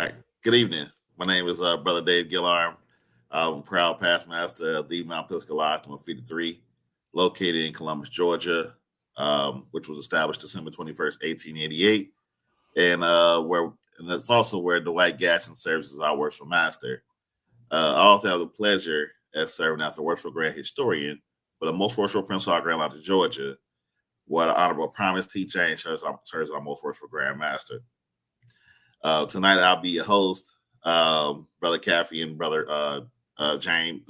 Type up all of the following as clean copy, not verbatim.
All right. Good evening. My name is Brother Dave Gillarm. I'm a proud past master of the Mount Pisgah Number 53, located in Columbus, Georgia, which was established December 21st, 1888, and that's also where Dwight Gatson serves as our worshipful master. I also have the pleasure as serving as the worshipful grand historian for the most worshipful Prince Hall Grand Lodge of Georgia, where the Honorable Promise T. James serves our most worshipful Grand Master. Tonight I'll be your host. Brother Caffey and Brother James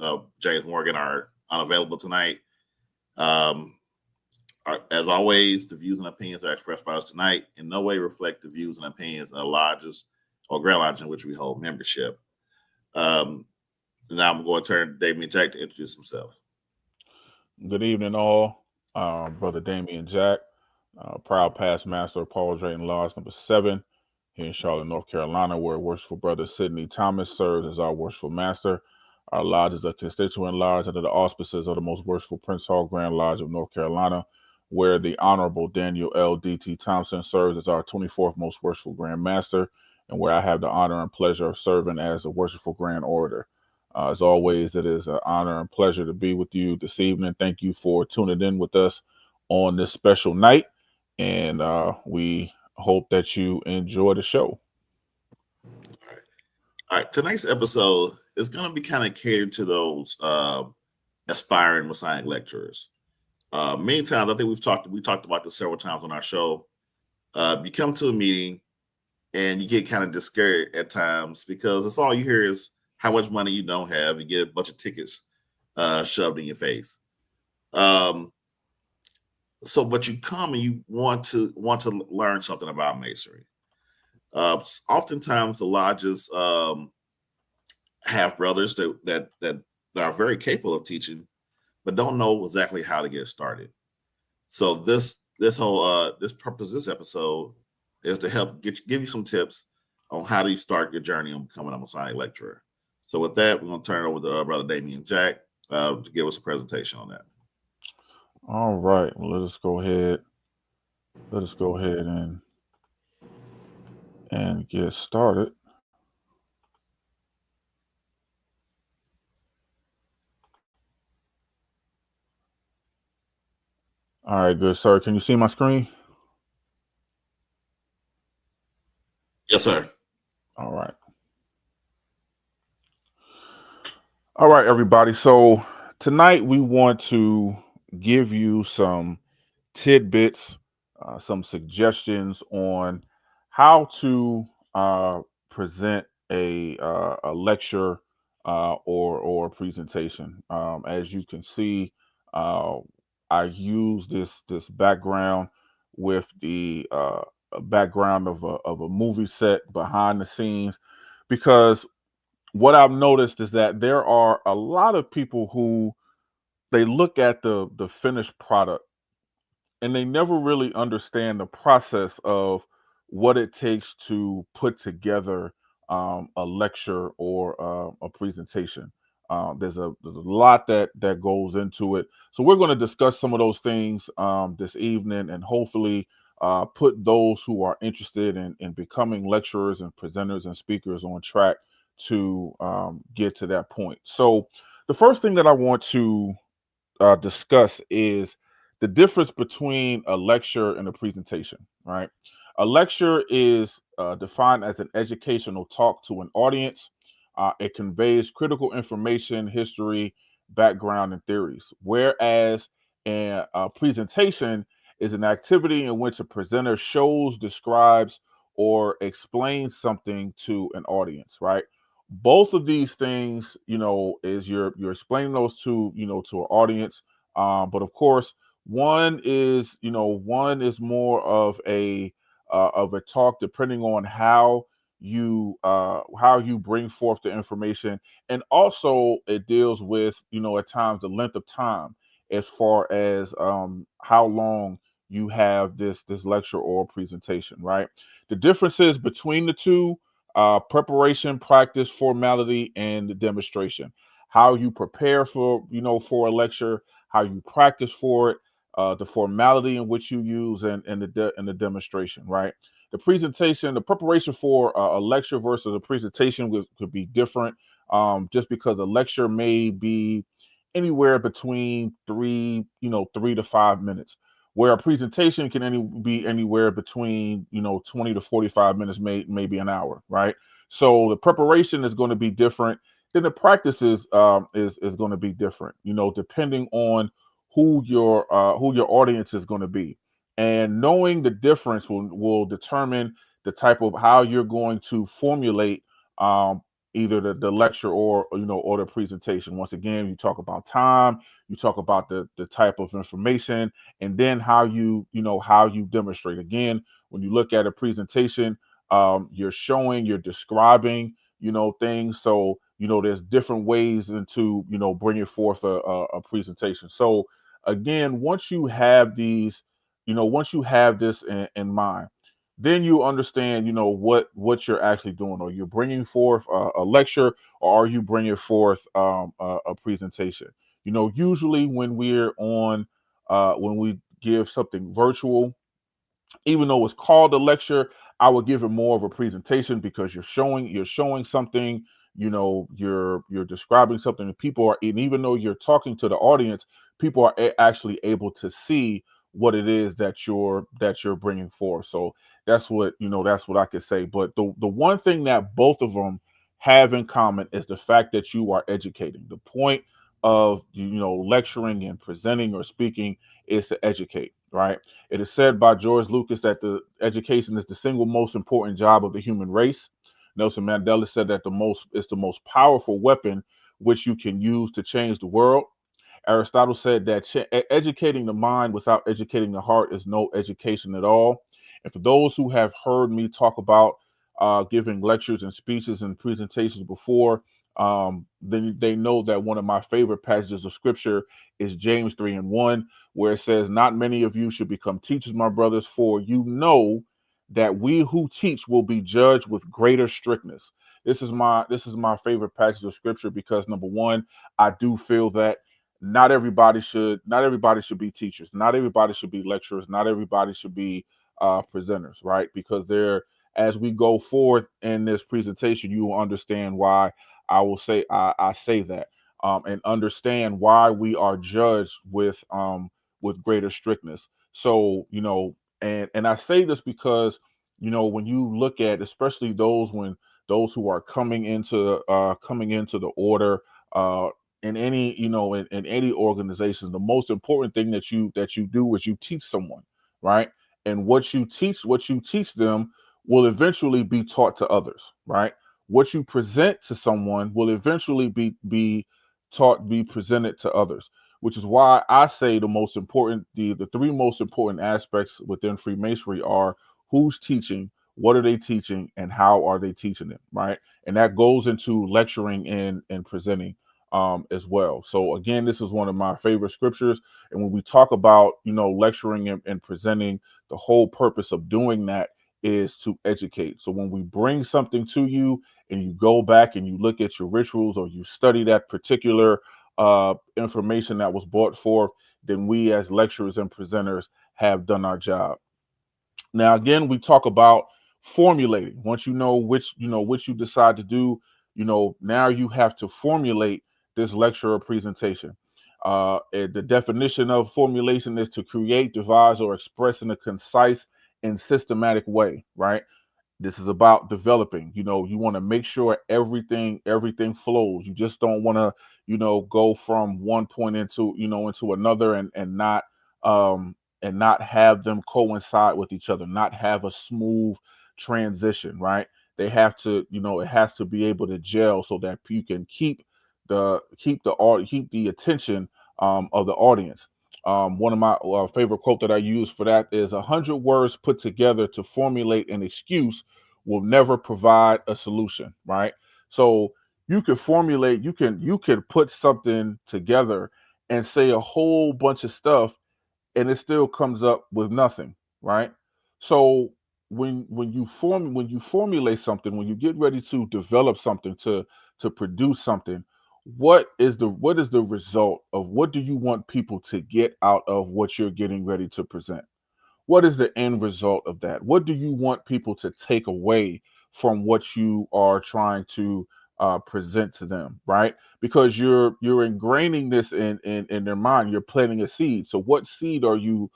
Morgan are unavailable tonight. As always, the views and opinions are expressed by us tonight in no way reflect the views and opinions of the lodges or Grand Lodge in which we hold membership. Now I'm going to turn to Damien Jack to introduce himself. Good evening, all. Brother Damien Jack, proud past master of Paul Drayton Lodge number 7 here in Charlotte, North Carolina, where worshipful brother Sidney Thomas serves as our worshipful master. Our lodge is a constituent lodge under the auspices of the most worshipful Prince Hall Grand Lodge of North Carolina, where the Honorable Daniel L. D.T. Thompson serves as our 24th most worshipful Grand Master, and where I have the honor and pleasure of serving as the worshipful Grand Orator. As always, it is an honor and pleasure to be with you this evening. Thank you for tuning in with us on this special night, and we hope that you enjoy the show. All right. Tonight's episode is going to be kind of catered to those aspiring Masonic lecturers. Many times, I think we talked about this several times on our show. You come to a meeting and you get kind of discouraged at times because it's all you hear is how much money you don't have. You get a bunch of tickets shoved in your face. But you come and you want to learn something about Masonry. Oftentimes, the lodges have brothers that are very capable of teaching, but don't know exactly how to get started. So this purpose of this episode is to help give you some tips on how do you start your journey on becoming a Masonic lecturer. So with that, we're going to turn it over to Brother Damien Jack to give us a presentation on that. All right. Well, let us go ahead and get started. All right, good sir. Can you see my screen? Yes, sir. All right. All right, everybody. So tonight we want to give you some tidbits, some suggestions on how to present a lecture or a presentation. As you can see, I use this background with the background of a movie set behind the scenes, because what I've noticed is that there are a lot of people who they look at the finished product and they never really understand the process of what it takes to put together a lecture or a presentation. There's a lot that goes into it. So we're going to discuss some of those things this evening, and hopefully put those who are interested in becoming lecturers and presenters and speakers on track to get to that point. So the first thing that I want to discuss is the difference between a lecture and a presentation, right? A lecture is defined as an educational talk to an audience. It conveys critical information, history, background, and theories. Whereas a presentation is an activity in which a presenter shows, describes, or explains something to an audience, right? Both of these things, is you're explaining those to to an audience. But of course, one is more of a talk, depending on how you bring forth the information, and also it deals with at times the length of time, as far as how long you have this lecture or presentation, right? The differences between the two: preparation, practice, formality, and demonstration. How you prepare for a lecture, how you practice for it, the formality in which you use, and the demonstration, right? the presentation, the preparation for a lecture versus a presentation could be different. Just because a lecture may be anywhere between 3 to 5 minutes, where a presentation can be anywhere between 20 to 45 minutes, maybe an hour, right? So the preparation is going to be different. Then the practice is going to be different, depending on who your audience is going to be, and knowing the difference will determine the type of how you're going to formulate um, either the lecture or the presentation. Once again, you talk about time, you talk about the type of information, and then how you demonstrate. Again, when you look at a presentation, you're describing things. So there's different ways into bringing forth a presentation. So again, once you have this in mind, then you understand what you're actually doing. Or you're bringing forth a lecture, or are you bringing forth a presentation. Usually when we give something virtual, even though it's called a lecture, I would give it more of a presentation, because you're showing something. You're describing something, and and even though you're talking to the audience, people are actually able to see what it is that you're bringing forth. So that's what I could say. But the one thing that both of them have in common is the fact that you are educating. The point of lecturing and presenting or speaking is to educate, right? It is said by George Lucas that the education is the single most important job of the human race. Nelson Mandela said that it's the most powerful weapon which you can use to change the world. Aristotle said that educating the mind without educating the heart is no education at all. And for those who have heard me talk about giving lectures and speeches and presentations before, then they know that one of my favorite passages of scripture is James 3:1, where it says, "Not many of you should become teachers, my brothers, for you know that we who teach will be judged with greater strictness." This is my favorite passage of scripture, because number one, I do feel that not everybody should be teachers, not everybody should be lecturers, not everybody should be presenters, right? Because as we go forward in this presentation, you will understand why I say that, and understand why we are judged with greater strictness. So and I say this because when you look at, especially those who are coming into the order, uh, in any in any organization, the most important thing that you do is you teach someone, right? And what you teach them will eventually be taught to others, right? What you present to someone will eventually be presented to others, which is why I say the three most important aspects within Freemasonry are: who's teaching, what are they teaching, and how are they teaching it, right? And that goes into lecturing and presenting as well. So again, this is one of my favorite scriptures. And when we talk about lecturing and presenting, the whole purpose of doing that is to educate. So when we bring something to you and you go back and you look at your rituals, or you study that particular information that was brought forth, then we as lecturers and presenters have done our job. Now, again, we talk about formulating. Once which you decide to do, now you have to formulate this lecture or presentation. The definition of formulation is to create, devise, or express in a concise and systematic way, right? This is about developing. You want to make sure everything flows. You just don't want to go from one point into another, um and not have them coincide with each other, not have a smooth transition, right? They have to, it has to be able to gel, so that you can keep the attention of the audience. One of my favorite quote that I use for that is: "100 words put together to formulate an excuse will never provide a solution," right? So you can put something together and say a whole bunch of stuff, and it still comes up with nothing, right? So when you formulate something, when you get ready to develop something, to produce something, what is the result of, what do you want people to get out of what you're getting ready to present? what is the end result of that? What do you want people to take away from what you are trying to present to them, right? Because you're ingraining this in their mind. You're planting a seed. So what seed are you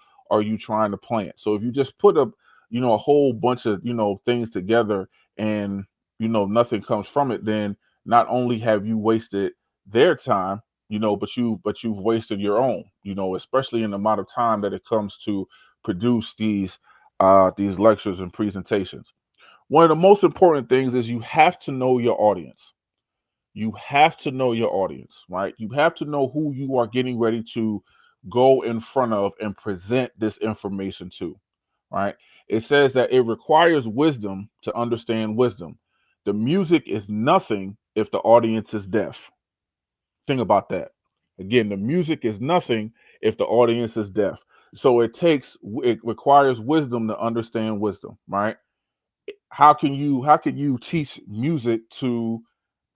trying to plant? So if you just put up, a whole bunch of things together, and nothing comes from it, then not only have you wasted their time, but you've wasted your own, especially in the amount of time that it comes to produce these lectures and presentations. One of the most important things is you have to know your audience. You have to know your audience, right? You have to know who you are getting ready to go in front of and present this information to, right? It says that it requires wisdom to understand wisdom. The music is nothing if the audience is deaf. Think about that. Again, the music is nothing if the audience is deaf. So it requires wisdom to understand wisdom, right? How can you teach music to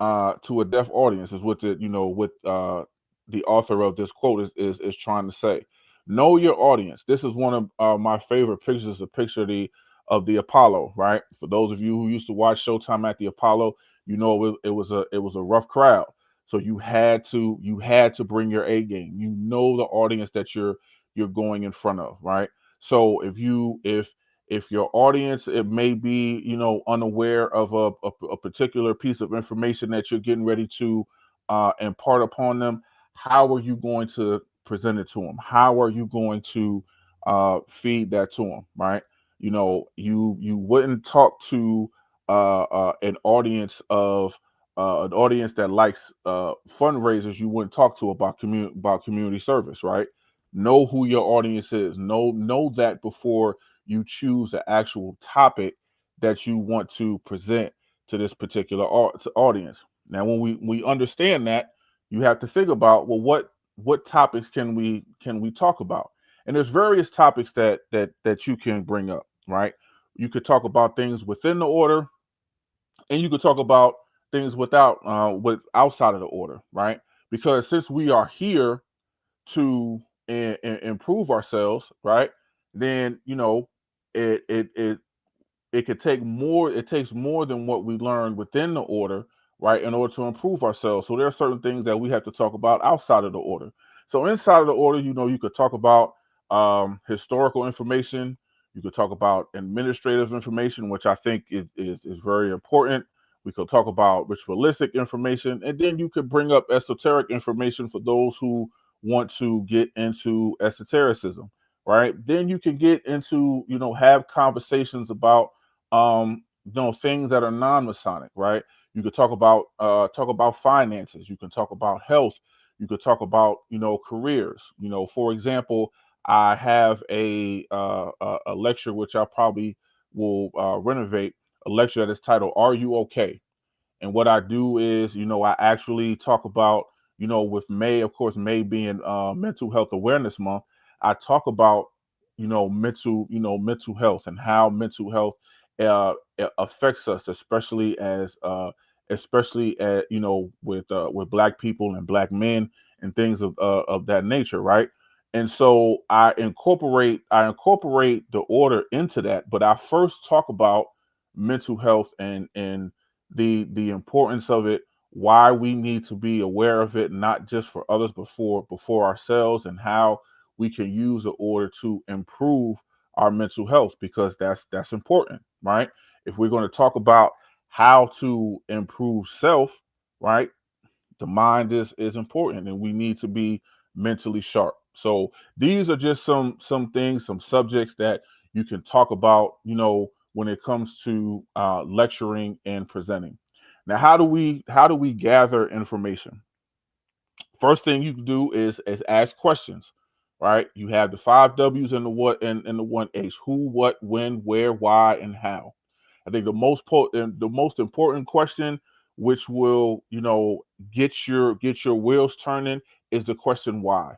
a deaf audience, is what the author of this quote is trying to say. Know your audience. This is one of my favorite pictures, a picture of the Apollo, right? For those of you who used to watch Showtime at the Apollo, it was a rough crowd. So you had to bring your A game. You know the audience that you're going in front of, right? So if your audience, it may be unaware of a particular piece of information that you're getting ready to impart upon them, how are you going to present it to them? How are you going to feed that to them, right? You wouldn't talk to an audience that likes fundraisers. You wouldn't talk to about community service, right? Know who your audience is. Know that before you choose the actual topic that you want to present to this particular audience. Now, when we understand that, you have to think about, well, what topics can we talk about? And there's various topics that you can bring up, right? You could talk about things within the order, and you could talk about things with outside of the order, right? Because since we are here to improve ourselves, right? Then it it it it could take more. It takes more than what we learned within the order, right, in order to improve ourselves. So there are certain things that we have to talk about outside of the order. So inside of the order, you could talk about historical information. You could talk about administrative information, which I think is very important. We could talk about ritualistic information, and then you could bring up esoteric information for those who want to get into esotericism, right? Then you can get into, have conversations about things that are non-Masonic, right? You could talk about finances. You can talk about health. You could talk about careers. For example, I have a lecture which I probably will renovate, a lecture that is titled "Are You Okay?" And what I do is, I actually talk about, with May, of course, May being Mental Health Awareness Month, I talk about, mental health, and how mental health affects us, especially with Black people and Black men and things of that nature, right? And so I incorporate the order into that, but I first talk about mental health and the importance of it, why we need to be aware of it, not just for others, but before ourselves, and how we can use the order to improve our mental health, because that's important, right? If we're going to talk about how to improve self, right, the mind is important, and we need to be mentally sharp. So these are just some things, some subjects that you can talk about, when it comes to lecturing and presenting. Now, how do we gather information? First thing you can do is ask questions, right? You have the five W's and the what and the one H: who, what, when, where, why, and how. I think the most important question, which will get your wheels turning, is the question why.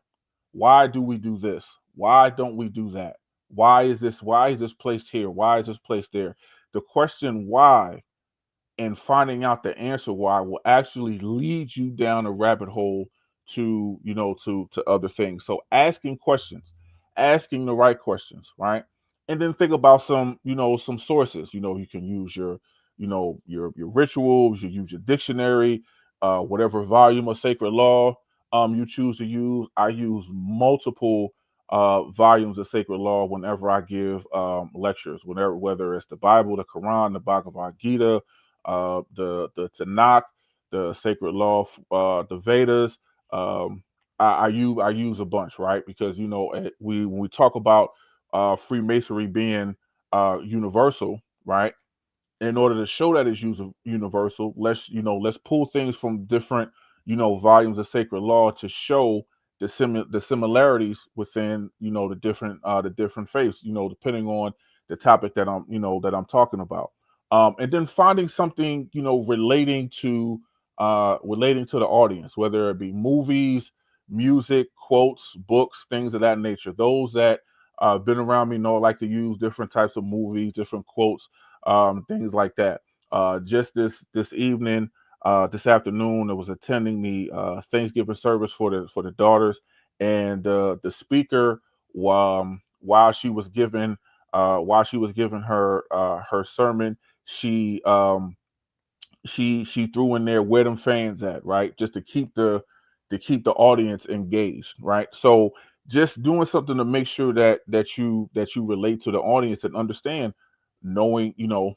Why do we do this? Why don't we do that? Why is this placed here? Why is this placed there? The question why, and finding out the answer why, will actually lead you down a rabbit hole to other things. So asking questions, asking the right questions, right? And then think about some, some sources. You can use your rituals, you use your dictionary, whatever volume of sacred law you choose to use. I use multiple volumes of sacred law whenever I give lectures, whether it's the Bible, the Quran, the Bhagavad Gita, the Tanakh, the sacred law, the Vedas. Um, I use a bunch, right? Because when we talk about Freemasonry being universal, right? In order to show that it's universal, let's pull things from different volumes of sacred law to show the similarities within the different faiths, depending on the topic that I'm talking about, and then finding something relating to the audience, whether it be movies, music, quotes, books, things of that nature. Those that been around me know I like to use different types of movies, different quotes, things like that. Just this evening, this afternoon, I was attending the Thanksgiving service for the daughters, and the speaker, while she was giving her sermon, she she threw in there where them fans at, right? Just to keep the audience engaged, right? So just doing something to make sure that you relate to the audience and understand, knowing your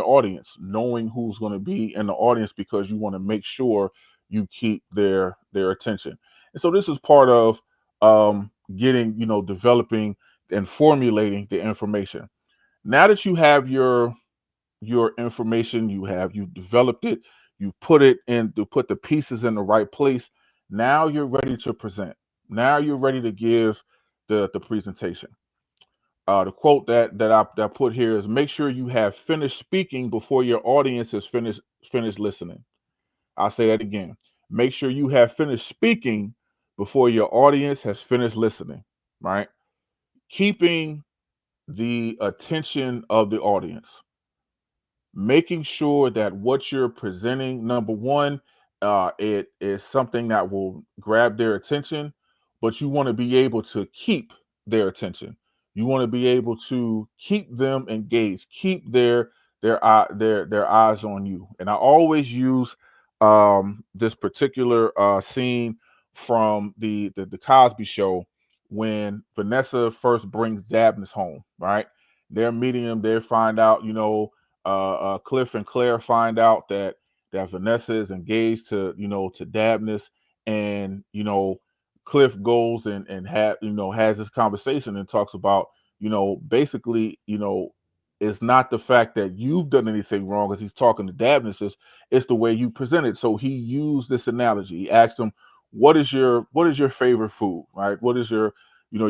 audience, knowing who's going to be in the audience, because you want to make sure you keep their attention. And so this is part of getting, developing and formulating the information. Now that you have your information, you've developed it, you put the pieces in the right place. Now you're ready to present. Now you're ready to give the presentation. The quote that I put here is: make sure you have finished speaking before your audience has finished listening. I'll say that again: make sure you have finished speaking before your audience has finished listening, right? Keeping the attention of the audience, making sure that what you're presenting, number one, it is something that will grab their attention, but you want to be able to keep their attention. You want to be able to keep them engaged, keep their eyes on you. And I always use this particular scene from the Cosby Show, when Vanessa first brings Dabney home, right? They're meeting him. They find out, Cliff and Claire find out that Vanessa is engaged to Dabney, and Cliff goes and has this conversation and talks about, basically, it's not the fact that you've done anything wrong, as he's talking to Dabney, it's the way you present it. So he used this analogy. He asked him, what is your favorite food, right? What is your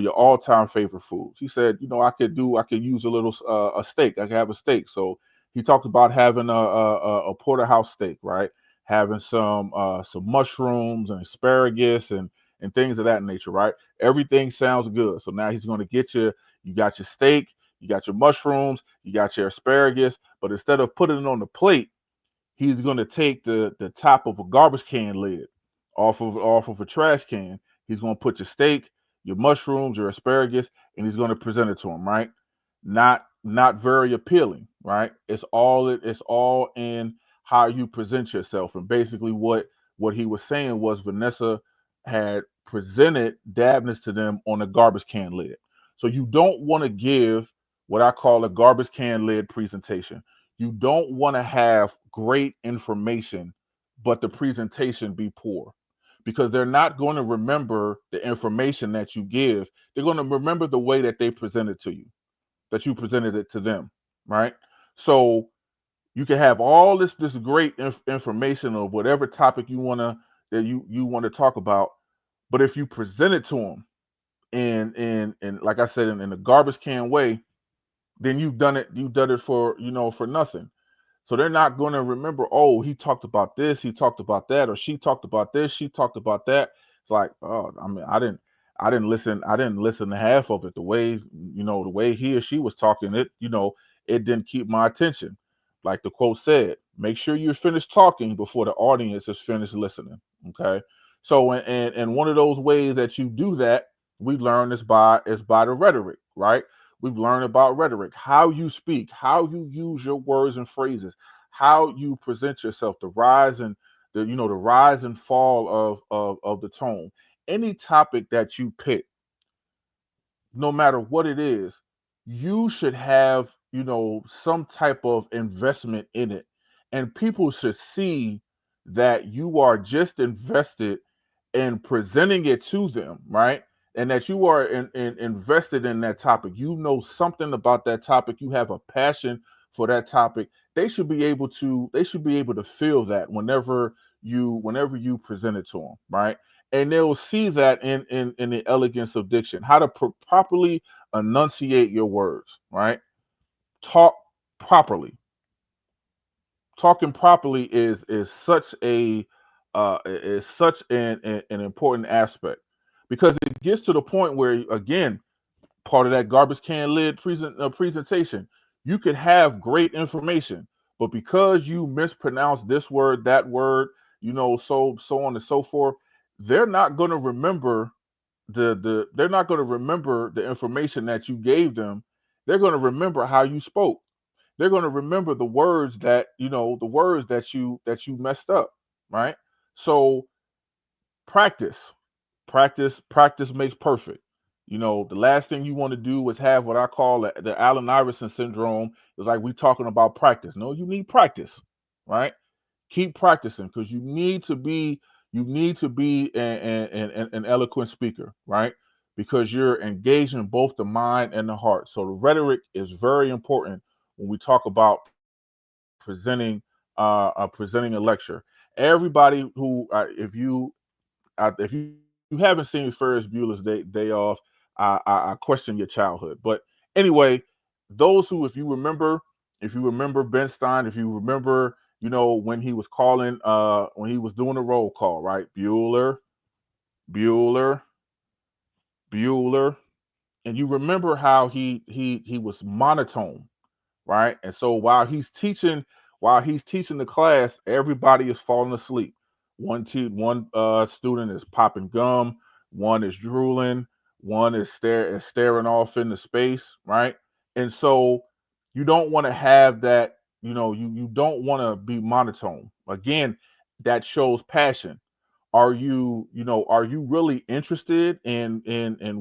all-time favorite foods? He said, I could use a little a steak. I could have a steak. So he talked about having a porterhouse steak, right? Having some mushrooms and asparagus and things of that nature, right? Everything sounds good. So now he's going to get you. You got your steak, you got your mushrooms, you got your asparagus, but instead of putting it on the plate, he's going to take the top of a garbage can lid off of a trash can. He's going to put your steak, your mushrooms, your asparagus, and he's going to present it to him, right? Not very appealing, right? It's all in how you present yourself. And basically what he was saying was Vanessa had presented Dabness to them on a garbage can lid. So you don't want to give what I call a garbage can lid presentation. You don't want to have great information, but the presentation be poor, because they're not going to remember the information that you give. They're going to remember the way that they presented to you, that you presented it to them, right? So you can have all this great information of whatever topic you want to talk about, but if you present it to them in like I said, in a garbage can way, then you've done it for nothing. So they're not going to remember, oh, he talked about this, he talked about that, or she talked about this, she talked about that. It's like, oh, I mean, I didn't listen to half of it. The way he or she was talking, it didn't keep my attention. Like the quote said, make sure you're finished talking before the audience is finished listening. Okay. So and one of those ways that you do that, we learn is by the rhetoric, right? We've learned about rhetoric, how you speak, how you use your words and phrases, how you present yourself, the rise and the rise and fall of the tone. Any topic that you pick, no matter what it is, you should have, some type of investment in it. And people should see that you are just invested in presenting it to them, right? And that you are invested in that topic. You know something about that topic. You have a passion for that topic. They should be able to feel that whenever you present it to them, right? And they'll see that in the elegance of diction, how to properly enunciate your words, right? Talk properly. Talking properly is such an important aspect, because it gets to the point where, again, part of that garbage can lid presentation, you could have great information, but because you mispronounce this word, that word, so on and so forth, they're not going to remember they're not going to remember the information that you gave them. They're going to remember how you spoke. They're going to remember the words that you messed up, right? So practice, practice makes perfect. The last thing you want to do is have what I call the Allen Iverson syndrome. It's like we talking about practice. No, you need practice, right? Keep practicing, because you need to be an eloquent speaker, right? Because you're engaging both the mind and the heart. So the rhetoric is very important when we talk about presenting a lecture. Everybody who, if you haven't seen Ferris Bueller's Day Off, I question your childhood. But anyway, those who, if you remember Ben Stein, if you remember, when he was doing a roll call, right? Bueller, Bueller, Bueller, and you remember how he was monotone, right? And so while he's teaching the class, everybody is falling asleep. One student is popping gum, one is drooling, one is staring off into space, right? And so you don't want to have that. You don't want to be monotone. Again, that shows passion. Are you really interested in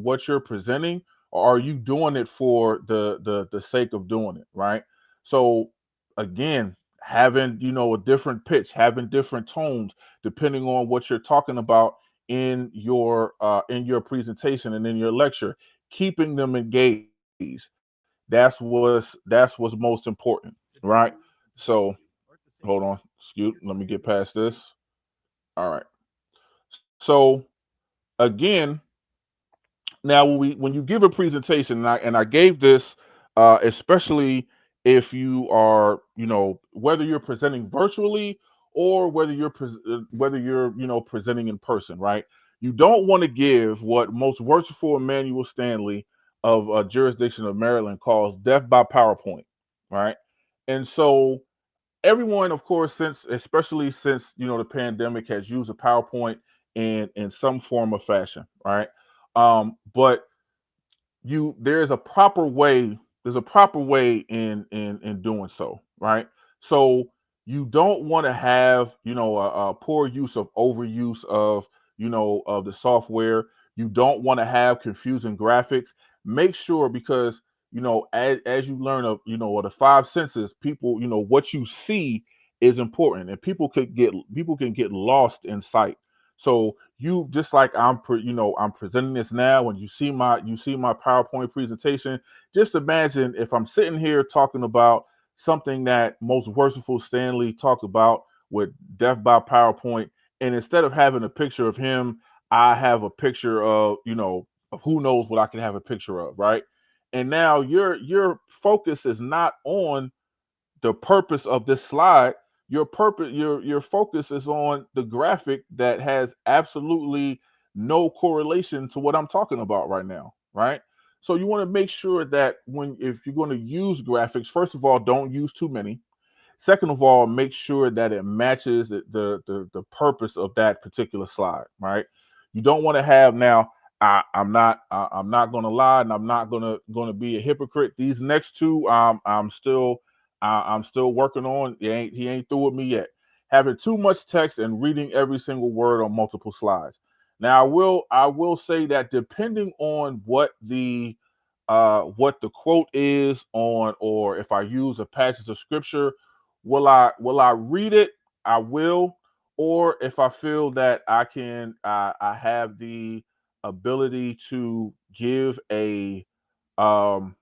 what you're presenting, or are you doing it for the sake of doing it, right? So again, having a different pitch, having different tones, depending on what you're talking about in your presentation and in your lecture, keeping them engaged. That's what's most important, right? So hold on, excuse, let me get past this. All right. So again, now when you give a presentation, and I gave this, especially if you are, whether you're presenting virtually, or whether you're presenting in person, right? You don't want to give what most worshipful Emmanuel Stanley of jurisdiction of Maryland calls death by PowerPoint, right? And so everyone, of course, especially since the pandemic, has used a PowerPoint in some form of fashion, right? But there's a proper way in doing so, right? So you don't want to have a poor use of overuse of the software. You don't want to have confusing graphics. Make sure, because as you learn of the five senses, people, what you see is important, and people can get lost in sight. So you, just like I'm presenting this now, when you see my PowerPoint presentation, just imagine if I'm sitting here talking about something that most worshipful Stanley talked about with death by PowerPoint, and instead of having a picture of him, I have a picture of who knows what I can have a picture of, right? And now your focus is not on the purpose of this slide. Your focus is on the graphic that has absolutely no correlation to what I'm talking about right now, right? So you want to make sure that, if you're going to use graphics, first of all, don't use too many. Second of all, make sure that it matches the purpose of that particular slide, right? You don't want to have, now, I'm not gonna lie, and I'm not gonna be a hypocrite. These next two, I'm still working on. He ain't through with me yet. Having too much text and reading every single word on multiple slides. Now, I will say that depending on what the quote is on, or if I use a passage of scripture, will I read it? I will. Or if I feel that I have the ability to um,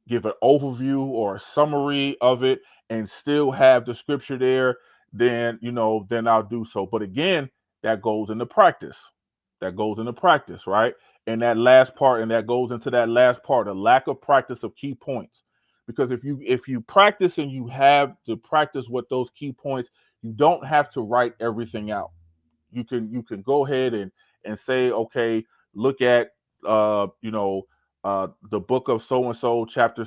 give an overview or a summary of it and still have the scripture there, then I'll do so. But again, that goes into practice. That goes into practice, right? And that goes into that last part, a lack of practice of key points. Because if you practice and you have to practice what those key points, you don't have to write everything out. You can go ahead and say, okay, look at the book of so and so, chapter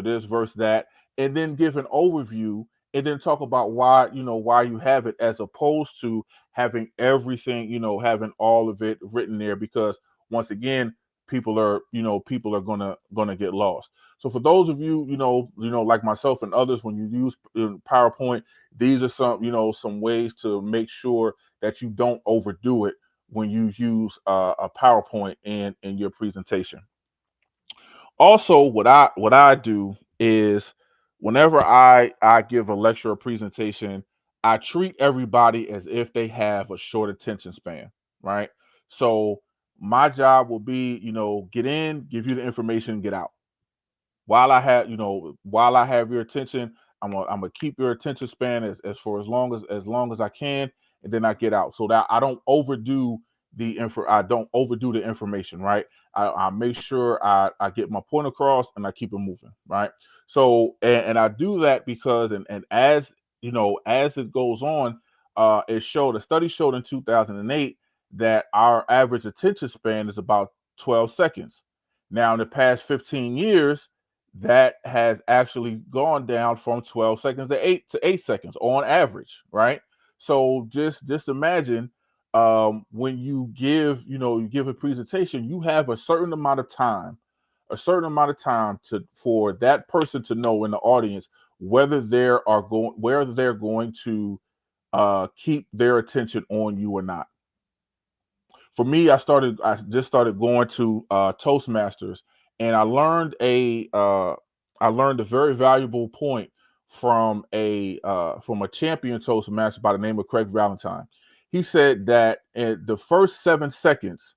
this, verse that, and then give an overview, and then talk about why you have it, as opposed to having everything, having all of it written there. Because once again, people are gonna get lost. So for those of you, like myself and others, when you use PowerPoint, these are some ways to make sure that you don't overdo it when you use a PowerPoint in your presentation. Also, what I do is, whenever I give a lecture or presentation, I treat everybody as if they have a short attention span, right? So my job will be, get in, give you the information, get out. While I have your attention, I'm gonna keep your attention span as for as long as I can, and then I get out, so that I don't overdo the information, right? I make sure I get my point across and I keep it moving, right? So, and I do that because, and as it goes on, a study showed in 2008 that our average attention span is about 12 seconds. Now, in the past 15 years, that has actually gone down from 12 seconds to 8 seconds on average, right? So just imagine, when you give a presentation, you have a certain amount of time to for that person to know in the audience whether they're going to keep their attention on you or not. For me, I just started going to Toastmasters, and I learned a very valuable point from a champion Toastmaster by the name of Craig Valentine. He said that in the first 7 seconds,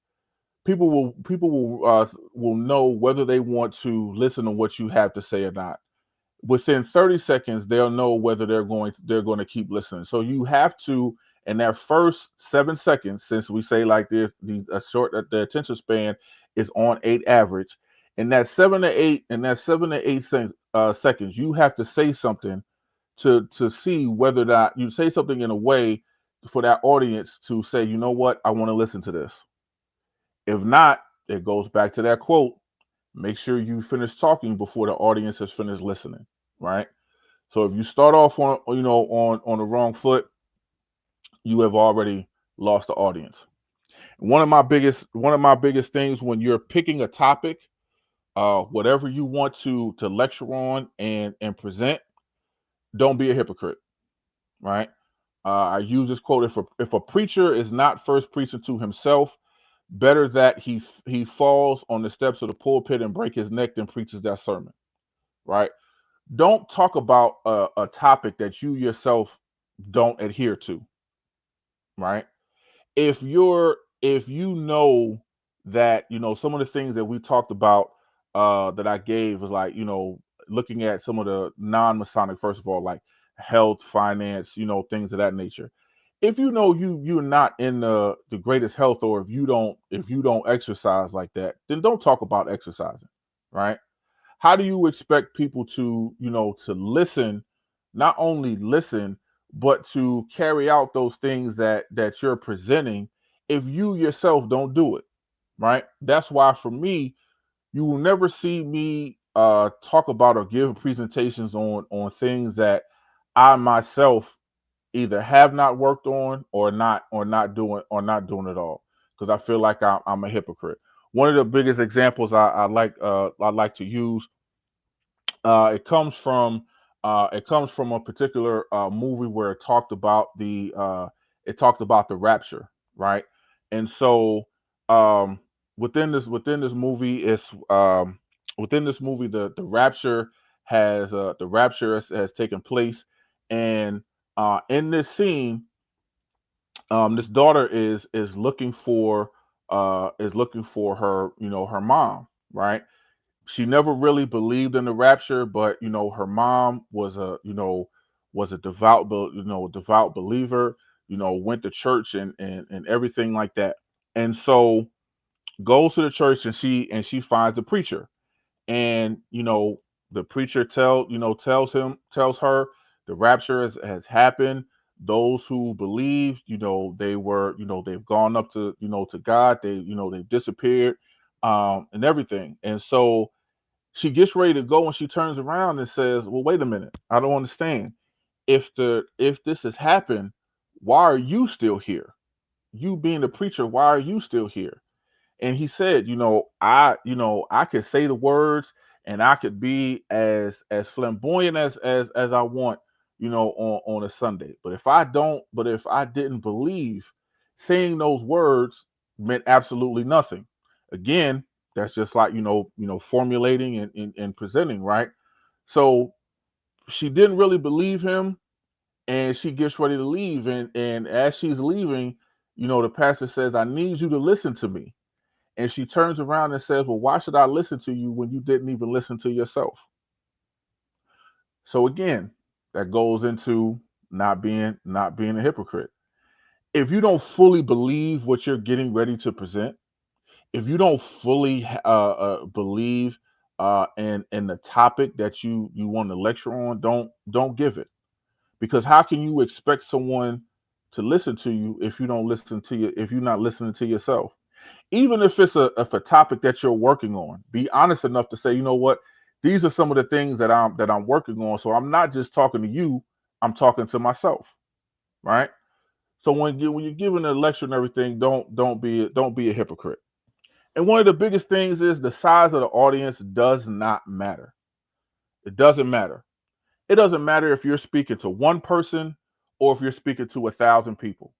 people will know whether they want to listen to what you have to say or not. Within 30 seconds, they'll know whether they're going to keep listening. So you have to, in that first 7 seconds, since we say like the attention span is on 8 average, in that 7 to 8 seconds, you have to say something to see whether that you say something in a way for that audience to say, you know what, I want to listen to this. If not, it goes back to that quote: make sure you finish talking before the audience has finished listening, right? So if you start off on the wrong foot, you have already lost the audience. One of my biggest things when you're picking a topic, whatever you want to lecture on and present, don't be a hypocrite, right? I use this quote: if a preacher is not first preaching to himself, better that he falls on the steps of the pulpit and break his neck than preaches that sermon, right? Don't talk about a topic that you yourself don't adhere to, right? If you know that some of the things that we talked about, that I gave was like, looking at some of the non-Masonic, first of all, like health, finance, things of that nature. If you're not in the greatest health, or if you don't exercise like that, then don't talk about exercising, right? How do you expect people to listen, not only listen, but to carry out those things that you're presenting, if you yourself don't do it, right? That's why, for me, you will never see me talk about or give presentations on things that I myself either have not worked on, or not doing at all. because I feel like I'm a hypocrite. One of the biggest examples I like to use, it comes from a particular movie where it talked about the rapture, right? And so um, within this movie, the rapture has taken place, and in this scene, this daughter is looking for her, her mom, right? She never really believed in the rapture, but her mom was a devout believer, went to church and everything like that. And so goes to the church, and she finds the preacher, and the preacher tells her the rapture has happened. Those who believe, they've gone up to to God. They've disappeared, and everything. And so she gets ready to go, and she turns around and says, well, wait a minute, I don't understand. If this has happened, why are you still here? You being the preacher, why are you still here? And he said, I could say the words, and I could be as flamboyant as I want, on a Sunday. But if I didn't believe, saying those words meant absolutely nothing. Again, that's just like, formulating and presenting, right? So she didn't really believe him, and she gets ready to leave. And as she's leaving, the pastor says, I need you to listen to me. And she turns around and says, well, why should I listen to you when you didn't even listen to yourself? So again, that goes into not being a hypocrite. If you don't fully believe what you're getting ready to present, if you don't fully believe in the topic that you want to lecture on, don't give it. Because how can you expect someone to listen to you if you're not listening to yourself? Even if a topic that you're working on, be honest enough to say, you know what, these are some of the things that I'm working on. So I'm not just talking to you, I'm talking to myself, right? So when you're giving a lecture and everything, don't be a hypocrite. And one of the biggest things is the size of the audience does not matter. It doesn't matter. It doesn't matter if you're speaking to one person or if you're speaking to 1,000 people.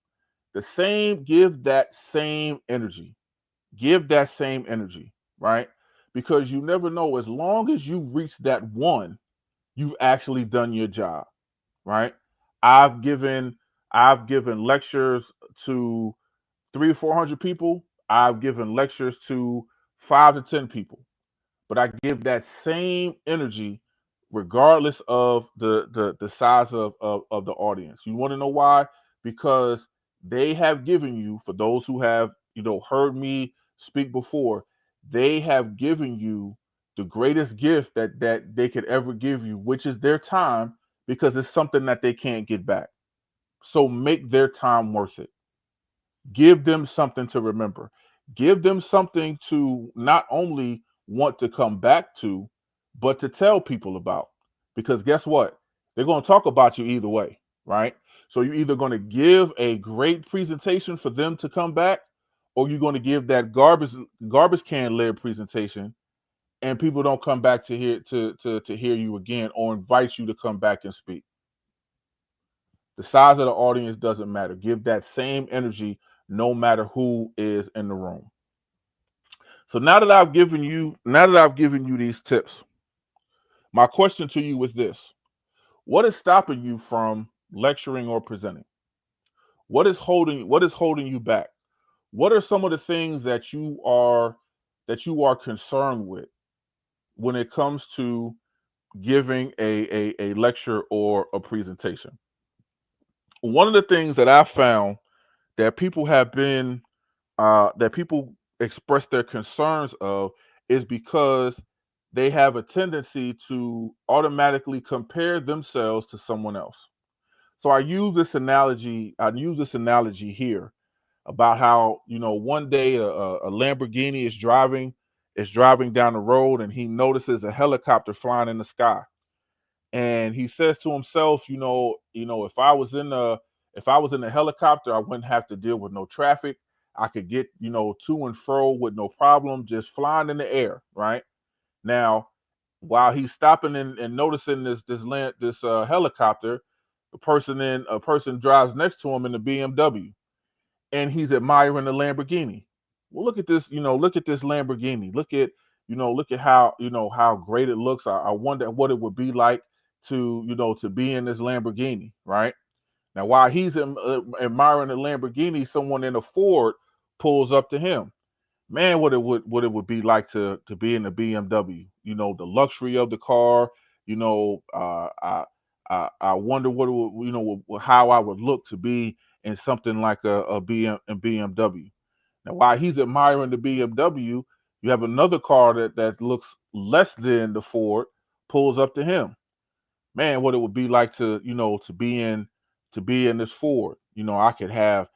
Give that same energy. Give that same energy, right? Because you never know. As long as you reach that one, you've actually done your job, right? I've given I've given lectures to 300 or 400 people. I've given lectures to 5 to 10 people, but I give that same energy regardless of the size of the audience. You want to know why? Because they have given you, for those who have heard me speak before, they have given you the greatest gift that they could ever give you, which is their time, because it's something that they can't get back. So make their time worth it. Give them something to remember. Give them something to not only want to come back to, but to tell people about. Because guess what? They're going to talk about you either way, right? So you're either going to give a great presentation for them to come back, or you're going to give that garbage can led presentation, and people don't come back to hear you again or invite you to come back and speak. The size of the audience doesn't matter. Give that same energy no matter who is in the room. So now that I've given you these tips, my question to you is this. What is stopping you from lecturing or presenting? What is holding you back? What are some of the things that you are concerned with when it comes to giving a lecture or a presentation? One of the things that I found that people express their concerns of is because they have a tendency to automatically compare themselves to someone else. So I use this analogy here about how, one day a Lamborghini is driving down the road, and he notices a helicopter flying in the sky, and he says to himself, if I was in a helicopter, I wouldn't have to deal with no traffic. I could get, to and fro with no problem, just flying in the air, right? Now, while he's stopping and noticing this helicopter, a person drives next to him in the BMW, and he's admiring the Lamborghini. Well, look at this, look at this Lamborghini. Look at how great it looks. I wonder what it would be like to be in this Lamborghini, right? Now, while he's admiring the Lamborghini, someone in a Ford pulls up to him. Man, what it would be like to be in the BMW. The luxury of the car. I wonder what it would, how I would look to be in something like a BMW. Now, while he's admiring the BMW, you have another car that looks less than the Ford pulls up to him. Man, what it would be like to be in this Ford. I could have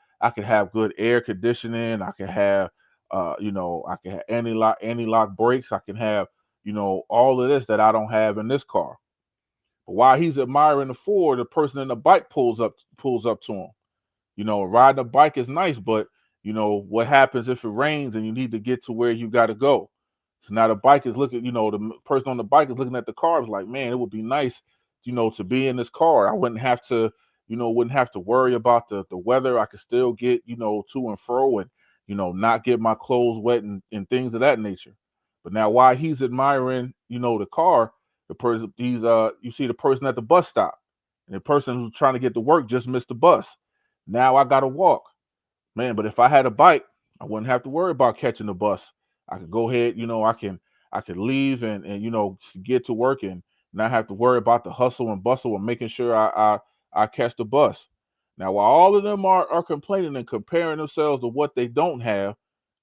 good air conditioning. I could have I can have anti-lock brakes. I can have all of this that I don't have in this car. But while he's admiring the Ford, the person in the bike pulls up to him. Riding a bike is nice, but what happens if it rains and you need to get to where you got to go? So now the bike is looking, the person on the bike is looking at the car. It's like, man, it would be nice, to be in this car. I wouldn't have to worry about the weather. I could still get, to and fro and, not get my clothes wet and things of that nature. But now while he's admiring, the car, the person you see the person at the bus stop, and the person who's trying to get to work just missed the bus. Now I gotta walk. Man, but if I had a bike, I wouldn't have to worry about catching the bus. I could go ahead, I could leave and get to work and not have to worry about the hustle and bustle and making sure I catch the bus. Now, while all of them are complaining and comparing themselves to what they don't have,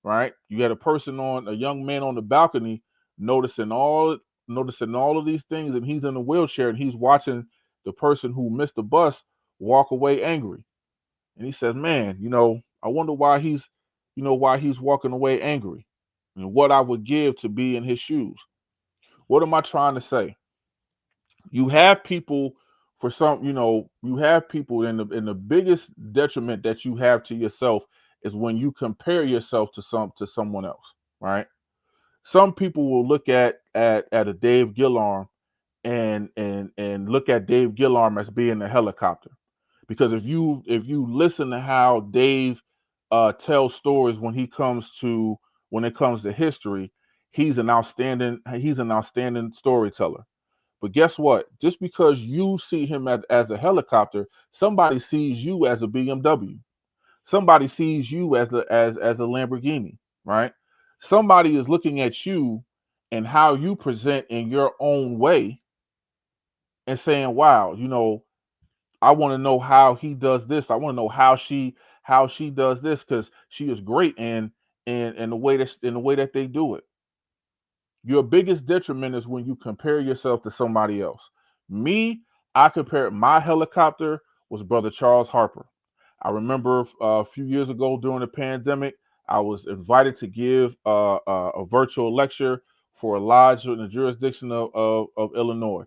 right? You got a young man on the balcony noticing all of these things, and he's in a wheelchair and he's watching the person who missed the bus walk away angry. And he says, man, I wonder why he's walking away angry and what I would give to be in his shoes. What am I trying to say? You have people you have people in the biggest detriment that you have to yourself is when you compare yourself to someone else, right? Some people will look at a Dave Gillarm and look at Dave Gillarm as being a helicopter. Because if you listen to how Dave tells stories when it comes to history, he's an outstanding storyteller. But guess what? Just because you see him as a helicopter, somebody sees you as a BMW. Somebody sees you as a Lamborghini, right? Somebody is looking at you and how you present in your own way and saying, "Wow, I want to know how he does this. I want to know how she does this because she is great in the way that they do it." Your biggest detriment is when you compare yourself to somebody else. Me, I compared my helicopter was Brother Charles Harper. I remember a few years ago during the pandemic, I was invited to give a virtual lecture for a lodge in the jurisdiction of Illinois.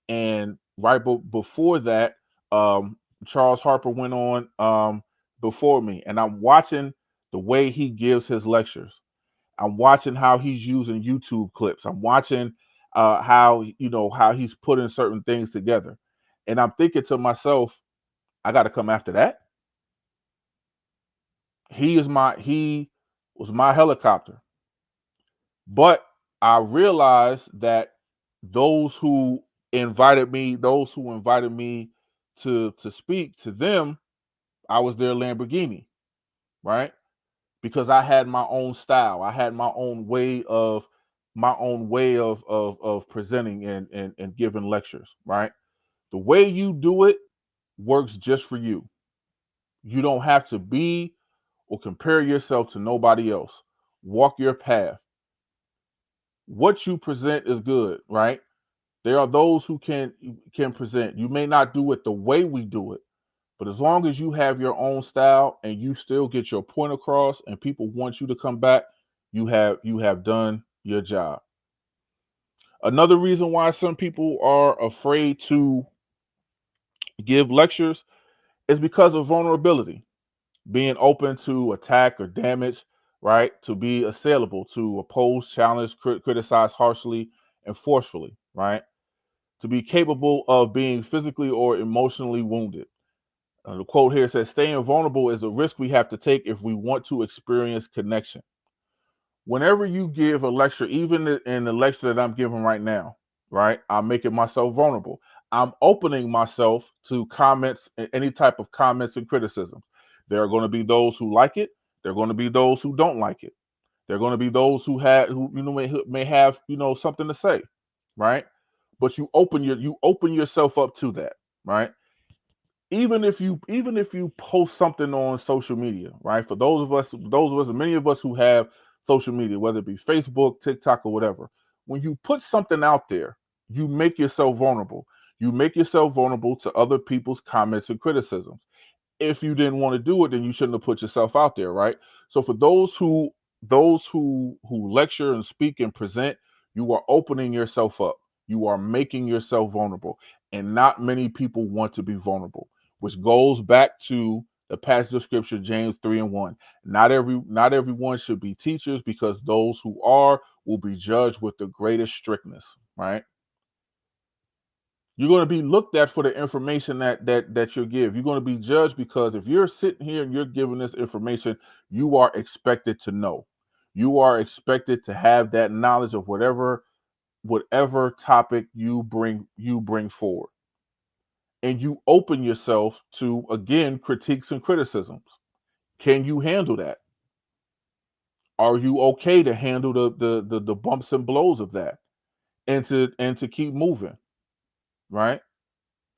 And right before that, Charles Harper went on before me. And I'm watching the way he gives his lectures. I'm watching how he's using YouTube clips. I'm watching how he's putting certain things together. And I'm thinking to myself, I got to come after that. He was my helicopter. But I realized that those who invited me to speak to them, I was their Lamborghini, right? Because I had my own style. I had my own way of presenting and giving lectures, right? The way you do it works just for you. You don't have to be or compare yourself to nobody else. Walk your path. What you present is good, right? There are those who can present. You may not do it the way we do it, but as long as you have your own style and you still get your point across and people want you to come back, you have done your job. Another reason why some people are afraid to give lectures is because of vulnerability. being open to attack or damage, right? To be assailable, to oppose, challenge, criticize harshly and forcefully, right? To be capable of being physically or emotionally wounded. The quote here says, staying vulnerable is a risk we have to take if we want to experience connection. Whenever you give a lecture, even in the lecture that I'm giving right now, right, I'm making myself vulnerable. I'm opening myself to comments, any type of comments and criticisms. There are going to be those who like it. There are going to be those who don't like it. There are going to be those who may have something to say, right? But you open yourself up to that, right? Even if you post something on social media, right? For many of us who have social media, whether it be Facebook, TikTok, or whatever, when you put something out there, you make yourself vulnerable. You make yourself vulnerable to other people's comments and criticisms. If you didn't want to do it, then you shouldn't have put yourself out there, right? So for those who lecture and speak and present, you are opening yourself up. You are making yourself vulnerable, and not many people want to be vulnerable, which goes back to the passage of scripture, James 3:1. Not everyone should be teachers, because those who are will be judged with the greatest strictness, right? You're going to be looked at for the information that you give. You're going to be judged, because if you're sitting here and you're giving this information, you are expected to know. You are expected to have that knowledge of whatever topic you bring forward. And you open yourself to, again, critiques and criticisms. Can you handle that? Are you okay to handle the bumps and blows of that, and to keep moving, right?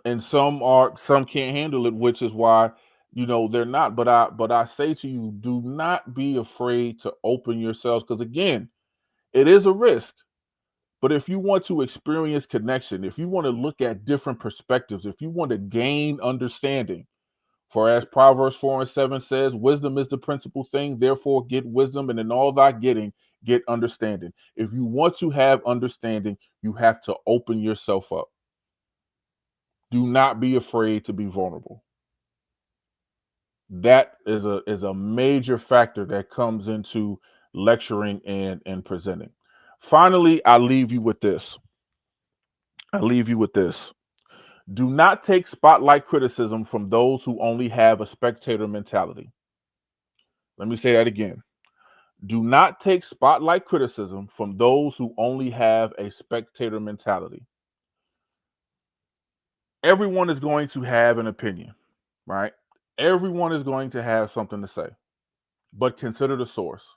And some can't handle it, which is why they're not. But I say to you, do not be afraid to open yourselves, because again, it is a risk. But if you want to experience connection, if you want to look at different perspectives, if you want to gain understanding, for as Proverbs 4:7 says, wisdom is the principal thing, therefore get wisdom, and in all thy getting, get understanding. If you want to have understanding, you have to open yourself up. Do not be afraid to be vulnerable. That is a major factor that comes into lecturing and presenting. Finally, I leave you with this. Do not take spotlight criticism from those who only have a spectator mentality. Let me say that again. Do not take spotlight criticism from those who only have a spectator mentality. Everyone is going to have an opinion, right? Everyone is going to have something to say, but consider the source.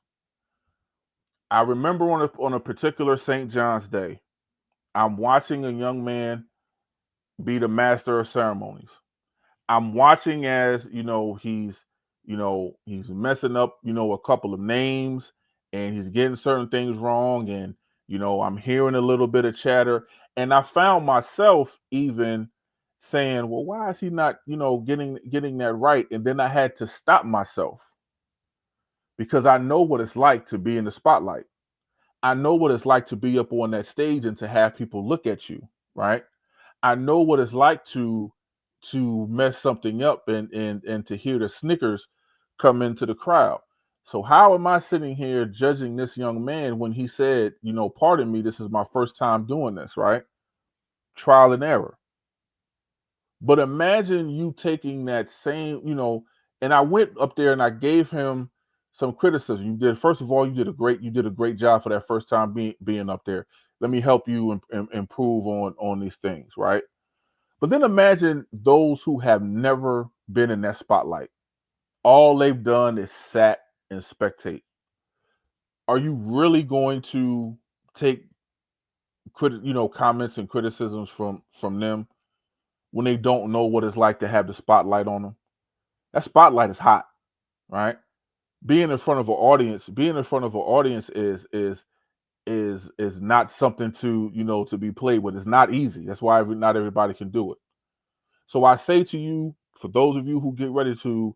I remember on a particular St. John's Day, I'm watching a young man be the master of ceremonies. I'm watching as he's messing up a couple of names, and he's getting certain things wrong, and I'm hearing a little bit of chatter, and I found myself even saying, well, why is he not getting that right? And then I had to stop myself, because I know what it's like to be in the spotlight. I know what it's like to be up on that stage and to have people look at you, right? I know what it's like to mess something up, and to hear the snickers come into the crowd. So how am I sitting here judging this young man when he said, pardon me, this is my first time doing this, right? Trial and error. But imagine you taking that same, and I went up there and I gave him some criticism. First of all, you did a great job for that first time being up there. Let me help you improve on these things, right? But then imagine those who have never been in that spotlight. All they've done is sat and spectate. Are you really going to take comments and criticisms from them when they don't know what it's like to have the spotlight on them? That spotlight is hot, right? Being in front of an audience is not something to be played with. It's not easy. That's why not everybody can do it. So I say to you, for those of you who get ready to,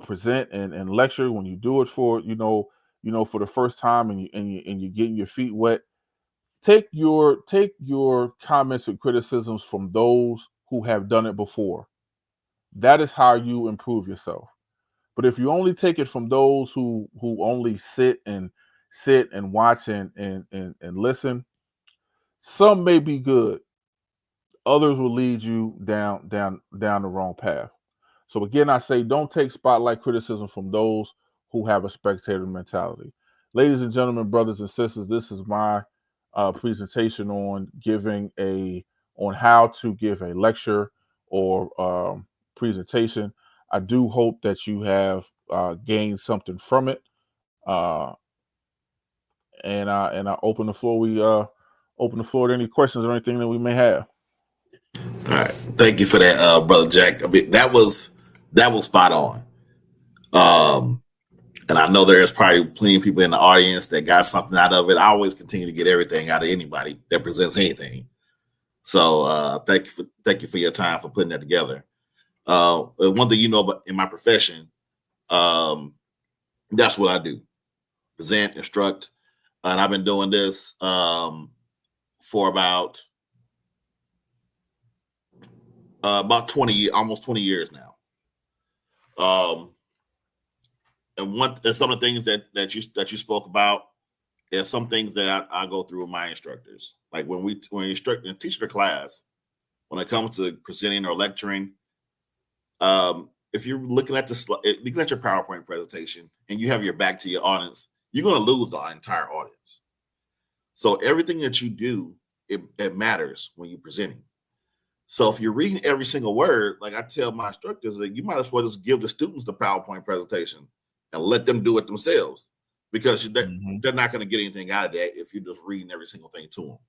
present and lecture, when you do it for the first time, and you're getting your feet wet, take your comments and criticisms from those who have done it before. That is how you improve yourself. But if you only take it from those who only sit and watch and listen, some may be good, others will lead you down the wrong path. So again, I say don't take spotlight criticism from those who have a spectator mentality. Ladies and gentlemen, brothers and sisters, this is my presentation on giving a on how to give a lecture or presentation. I do hope that you have gained something from it, uh, and I open the floor. We open the floor to any questions or anything that we may have. All right. Thank you for that, brother Jack. I mean, that was spot on. Um, and I know there's probably plenty of people in the audience that got something out of it. I always continue to get everything out of anybody that presents anything. So thank you for your time for putting that together. One thing you know about in my profession, um, that's what I do: present, instruct, and I've been doing this for about 20, almost 20 years now. Um, and some of the things that you spoke about, there's some things that I go through with my instructors. Like when we instruct and teach the class, when it comes to presenting or lecturing, if you're looking at your PowerPoint presentation and you have your back to your audience, you're going to lose the entire audience. So everything that you do, it matters when you're presenting. So if you're reading every single word, like I tell my instructors, that you might as well just give the students the PowerPoint presentation and let them do it themselves, because they're not going to get anything out of that if you're just reading every single thing to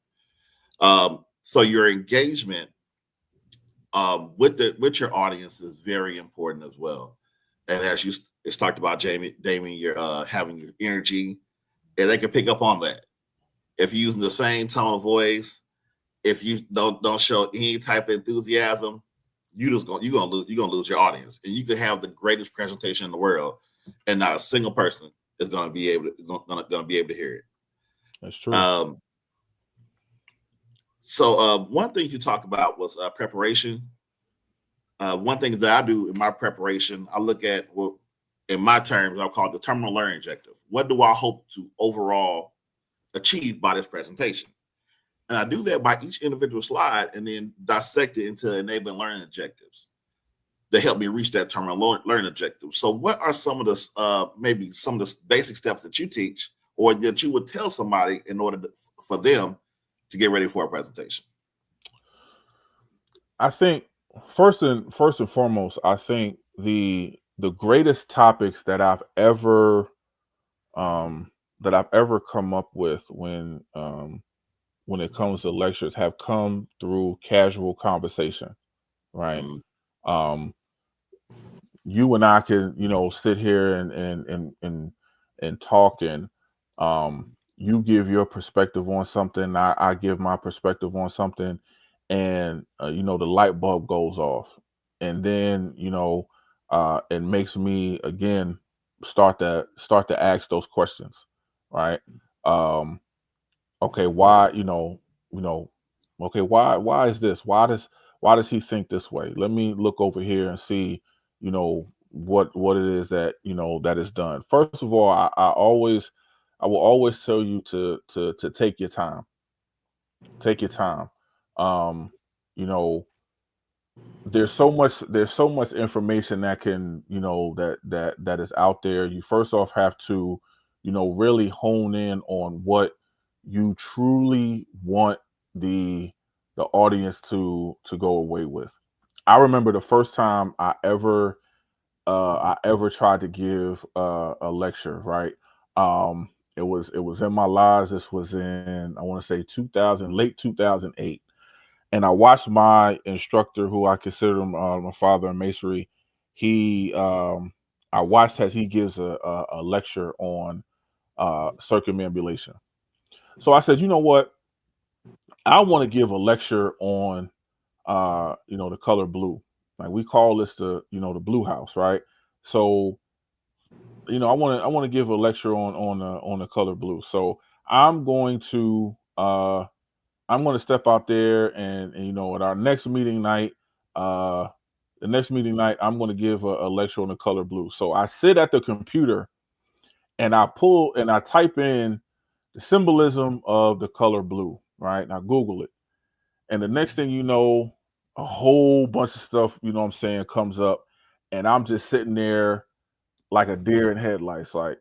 them. So your engagement with your audience is very important as well. And as it's talked about, Damien, you're having your energy, and they can pick up on that. If you're using the same tone of voice, if you don't show any type of enthusiasm, you're gonna lose your audience, and you can have the greatest presentation in the world, and not a single person is gonna be able to hear it. That's true. So one thing you talked about was preparation. One thing that I do in my preparation, I look at in my terms, I'll call it the terminal learning objective. What do I hope to overall achieve by this presentation? And I do that by each individual slide and then dissect it into enabling learning objectives that help me reach that terminal learning objective. So what are some of the maybe some of the basic steps that you teach or that you would tell somebody in order for them to get ready for a presentation? I think first and foremost, I think the greatest topics that I've ever come up with when it comes to lectures have come through casual conversation, right? Mm, Um, you and I can, sit here and talk, and you give your perspective on something, I give my perspective on something, and the light bulb goes off, and then it makes me again start to ask those questions, right? Um, okay, why, you know okay, why is this, why does he think this way? Let me look over here and see, what it is that that is done. First of all, I will always tell you to take your time. Take your time. um you know there's so much information that can that is out there. You first off have to really hone in on what you truly want the audience to go away with. I remember the first time I ever tried to give a lecture, right? It was in my lives. This was in, I want to say, 2000, late 2008, and I watched my instructor, who I consider my father in masonry. He, I watched as he gives a lecture on circumambulation. So I said, you know what? I want to give a lecture on, the color blue. Like we call this the blue house, right? So, I want to give a lecture on the color blue. So I'm going to, I'm going to step out there, and at our next meeting night, the next meeting night, I'm going to give a lecture on the color blue. So I sit at the computer and I pull and I type in the symbolism of the color blue, right? And I Google it. And the next thing you know, a whole bunch of stuff, you know what I'm saying, comes up. And I'm just sitting there like a deer in headlights. Like,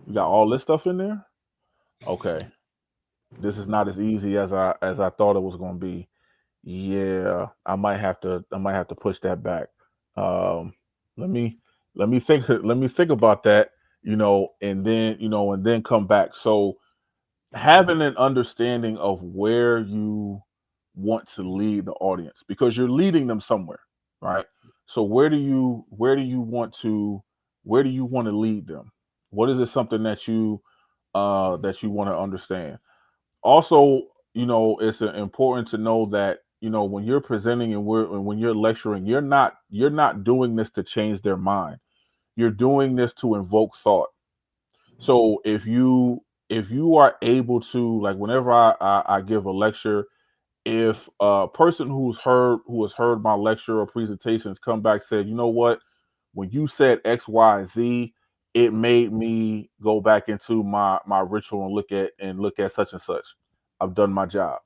you got all this stuff in there? Okay. This is not as easy as I thought it was gonna be. Yeah, I might have to push that back. Um, let me let me think about that, and then come back. So having an understanding of where you want to lead the audience because you're leading them somewhere, right? So where do you want to lead them? What is it something that you want to understand? Also, it's important to know that when you're presenting and when you're lecturing, you're not doing this to change their mind. You're doing this to invoke thought. So if you are able to, like, whenever I give a lecture, if a person who has heard my lecture or presentations come back said, you know what, when you said XYZ, it made me go back into my ritual and look at such and such. I've done my job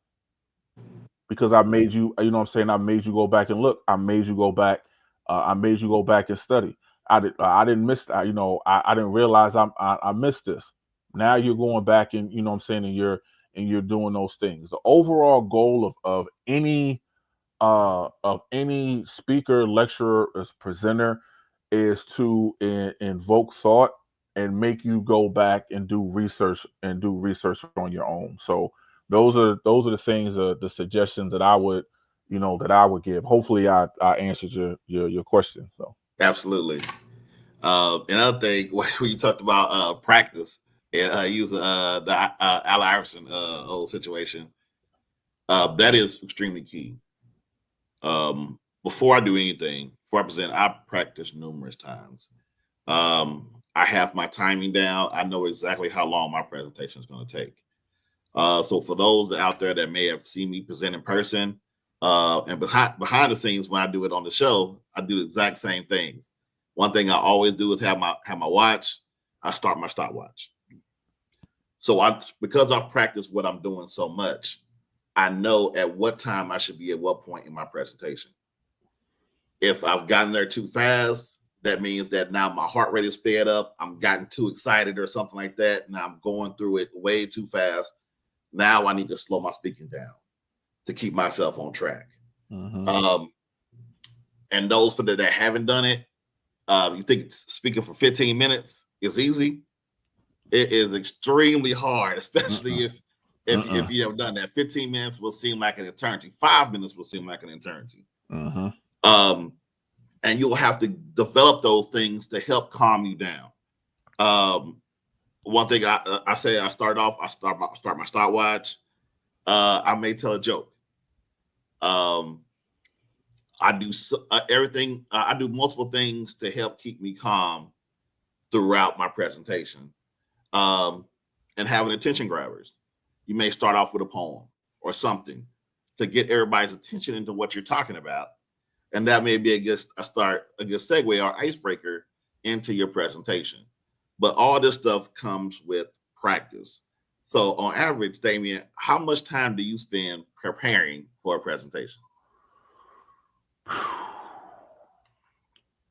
because I made you, you know what I'm saying? I made you go back and look. I made you go back. I made you go back and study. I didn't miss. I didn't realize I missed this. Now you're going back and you know what I'm saying, and you're doing those things. The overall goal of any speaker, lecturer, as presenter is to invoke thought and make you go back and do research on your own. So those are the things, the suggestions that I would give. Hopefully, I answered your question. So Absolutely. Another thing, when you talked about practice and use the Al Iverson old situation, that is extremely key. Before I do anything, before I present, I practice numerous times. I have my timing down. I know exactly how long my presentation is going to take. So for those out there that may have seen me present in person, and behind the scenes when I do it on the show, I do the exact same things. One thing I always do is have my watch. I start my stopwatch. So because I've practiced what I'm doing so much, I know at what time I should be at what point in my presentation. If I've gotten there too fast, that means that now my heart rate is sped up. I'm gotten too excited or something like that. Now I'm going through it way too fast. Now I need to slow my speaking down to keep myself on track. mhm. Um, and those for that haven't done it, you think speaking for 15 minutes is easy? It is extremely hard, especially Mm-mm. if Mm-mm. you have done that. 15 minutes will seem like an eternity. 5 minutes will seem like an eternity. Mhm. Um, and you'll have to develop those things to help calm you down. Um, One thing I say, I start my stopwatch. I may tell a joke. Um, I do everything. I do multiple things to help keep me calm throughout my presentation. Um, and having attention grabbers. You may start off with a poem or something to get everybody's attention into what you're talking about, and that may be a good segue or icebreaker into your presentation. But all this stuff comes with practice. So, on average, Damien, how much time do you spend preparing for a presentation?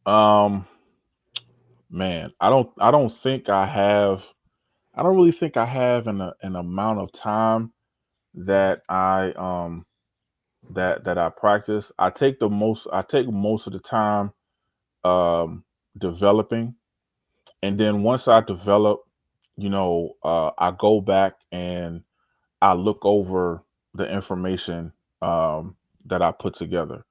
um, Man, I don't think I have. I don't really think I have an amount of time that I practice. I take most of the time um developing, and then once I develop, I go back and I look over the information that I put together.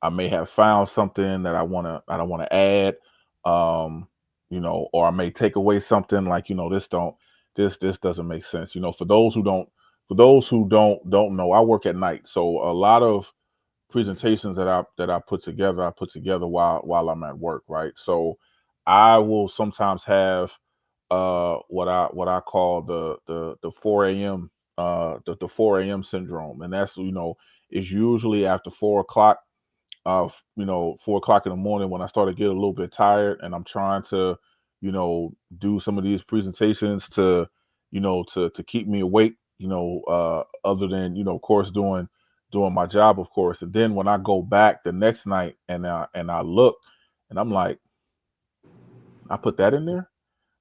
I may have found something that I want to add, or I may take away something like, this doesn't make sense. For those who don't know, I work at night, so a lot of presentations that I put together while I'm at work, right? So I will sometimes have what I call the 4 a.m. The 4 a.m. syndrome, and that's is usually after 4 o'clock. 4 o'clock in the morning when I started getting a little bit tired, and I'm trying to, do some of these presentations to, to keep me awake. Other than of course doing my job, of course. And then when I go back the next night and I look, and I'm like, I put that in there.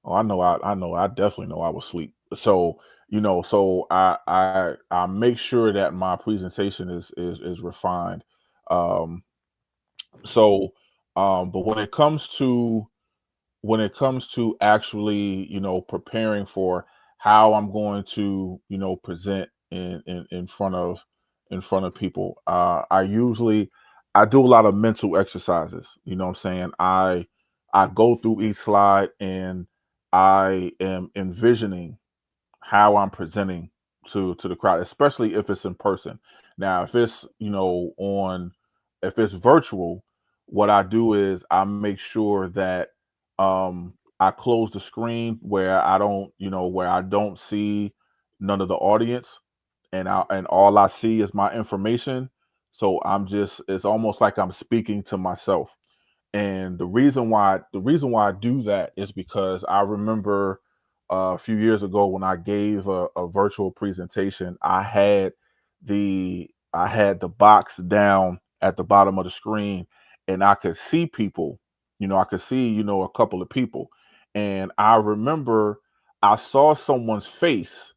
Oh, I definitely know I was asleep. So, so I make sure that my presentation is refined. Um, so, but when it comes to actually, preparing for how I'm going to, present in front of people, I do a lot of mental exercises. You know what I'm saying? I go through each slide and I am envisioning how I'm presenting to the crowd, especially if it's in person. Now, if it's virtual, what I do is I make sure that I close the screen where I don't see none of the audience, and all I see is my information. So it's almost like I'm speaking to myself. And the reason why I do that is because I remember a few years ago when I gave a virtual presentation, I had the box down at the bottom of the screen, and I could see people. I could see a couple of people, and I remember I saw someone's face,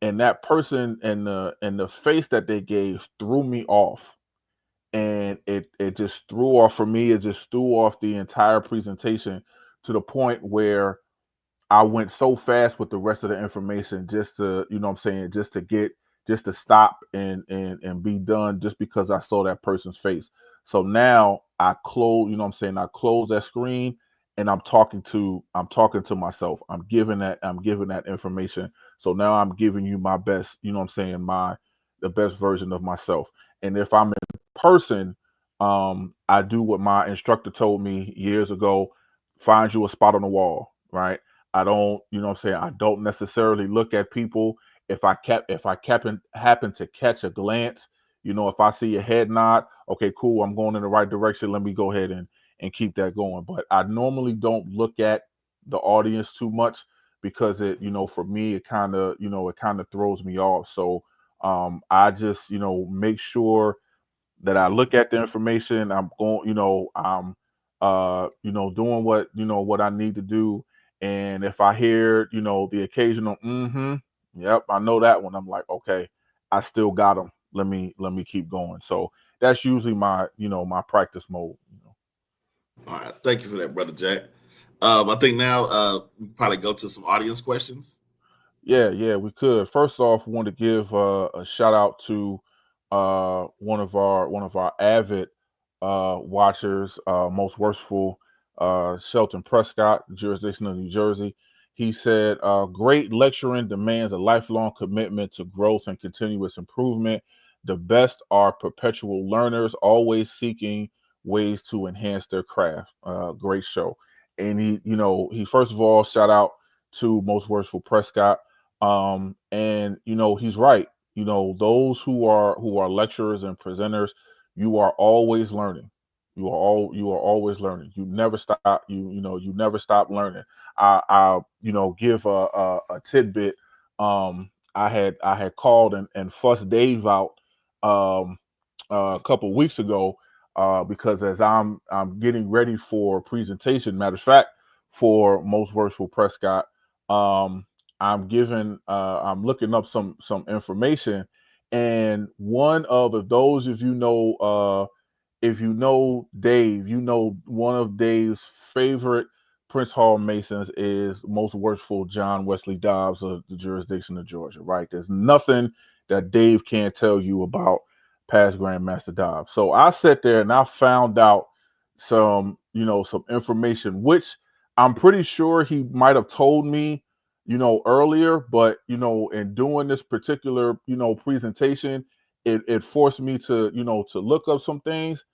and that person and the face that they gave threw me off, and it just threw off for me. It just threw off the entire presentation to the point where I went so fast with the rest of the information just to, what I'm saying, just to stop and be done just because I saw that person's face. So now I close, what I'm saying, I close that screen and I'm talking to myself. I'm giving that information. So now I'm giving you my best, what I'm saying, the best version of myself. And if I'm in person, I do what my instructor told me years ago: find you a spot on the wall, right? I don't, what I'm saying, I don't necessarily look at people. If I happen to catch a glance, if I see a head nod, okay, cool, I'm going in the right direction. Let me go ahead and keep that going. But I normally don't look at the audience too much because for me, it kind of throws me off. So I just, make sure that I look at the information. I'm going, I'm, doing what I need to do. And if I hear, the occasional, yep, I know that one. I'm like, okay, I still got them. Let me keep going. So that's usually my practice mode. All right. Thank you for that, Brother Jack. I think now we can probably go to some audience questions. Yeah, we could. First off, we want to give a shout out to one of our avid watchers, most worshipful, Shelton Prescott, jurisdiction of New Jersey. He said, "Great lecturing demands a lifelong commitment to growth and continuous improvement. The best are perpetual learners, always seeking ways to enhance their craft. Great show." And he first of all shout out to most worshipful Prescott. And he's right. Those who are lecturers and presenters, you are always learning. You are always learning. You never stop. You never stop learning. I give a tidbit. I had called and fussed Dave out um a couple weeks ago, because as I'm getting ready for a presentation, matter of fact, for most worshipful Prescott, um I'm looking up some information, and one of if those if you know Dave, one of Dave's favorite Prince Hall Masons is most worshipful John Wesley Dobbs of the jurisdiction of Georgia, right? There's nothing that Dave can't tell you about past Grandmaster Dobbs. So I sat there and I found out some information, which I'm pretty sure he might have told me, earlier, but in doing this particular, presentation, it forced me to look up some things.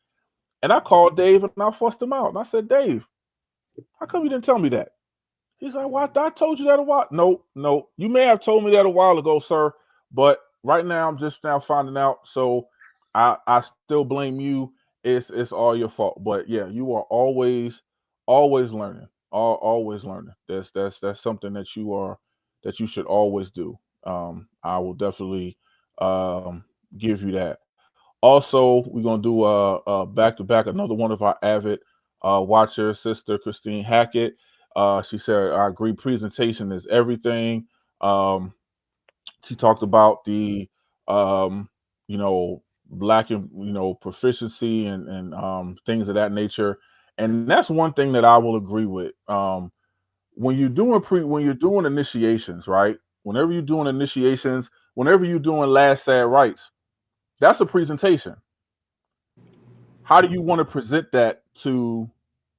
And I called Dave and I fussed him out. And I said, Dave, how come you didn't tell me that? He's like, well, I told you that a while. No, no, you may have told me that a while ago, sir. But right now, I'm just now finding out. So I still blame you. it's all your fault. But yeah, you are always learning. Always learning. That's something that you should always do. I will definitely give you that. Also, we're gonna do back to back another one of our avid watchers, Sister Christine Hackett. She said, "I agree. Presentation is everything." Um, she talked about the um, you know black and proficiency and things of that nature, and that's one thing that I will agree with. When you're doing initiations, right? Whenever you're doing initiations, whenever you're doing last sad rites, that's a presentation. How do you want to present that to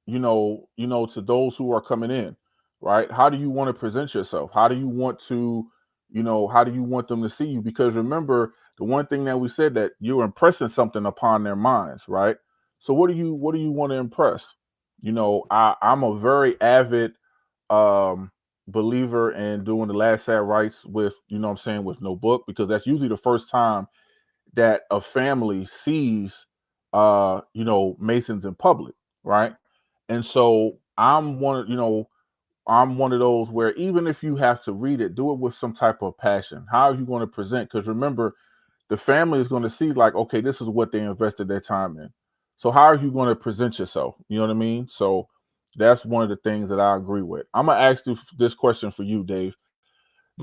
to those who are coming in, right? How do you want to present yourself? How do you want to how do you want them to see you? Because remember, the one thing that we said, that you're impressing something upon their minds, right? So what do you want to impress? I'm a very avid um believer in doing the last sad rites with, what I'm saying, with no book, because that's usually the first time that a family sees Masons in public, right? And so I'm one of those where, even if you have to read it, do it with some type of passion. How are you going to present? Because remember, the family is going to see, like, okay, this is what they invested their time in. So how are you going to present yourself? You know what I mean? So that's one of the things that I agree with. I'm gonna ask you this question for you, Dave.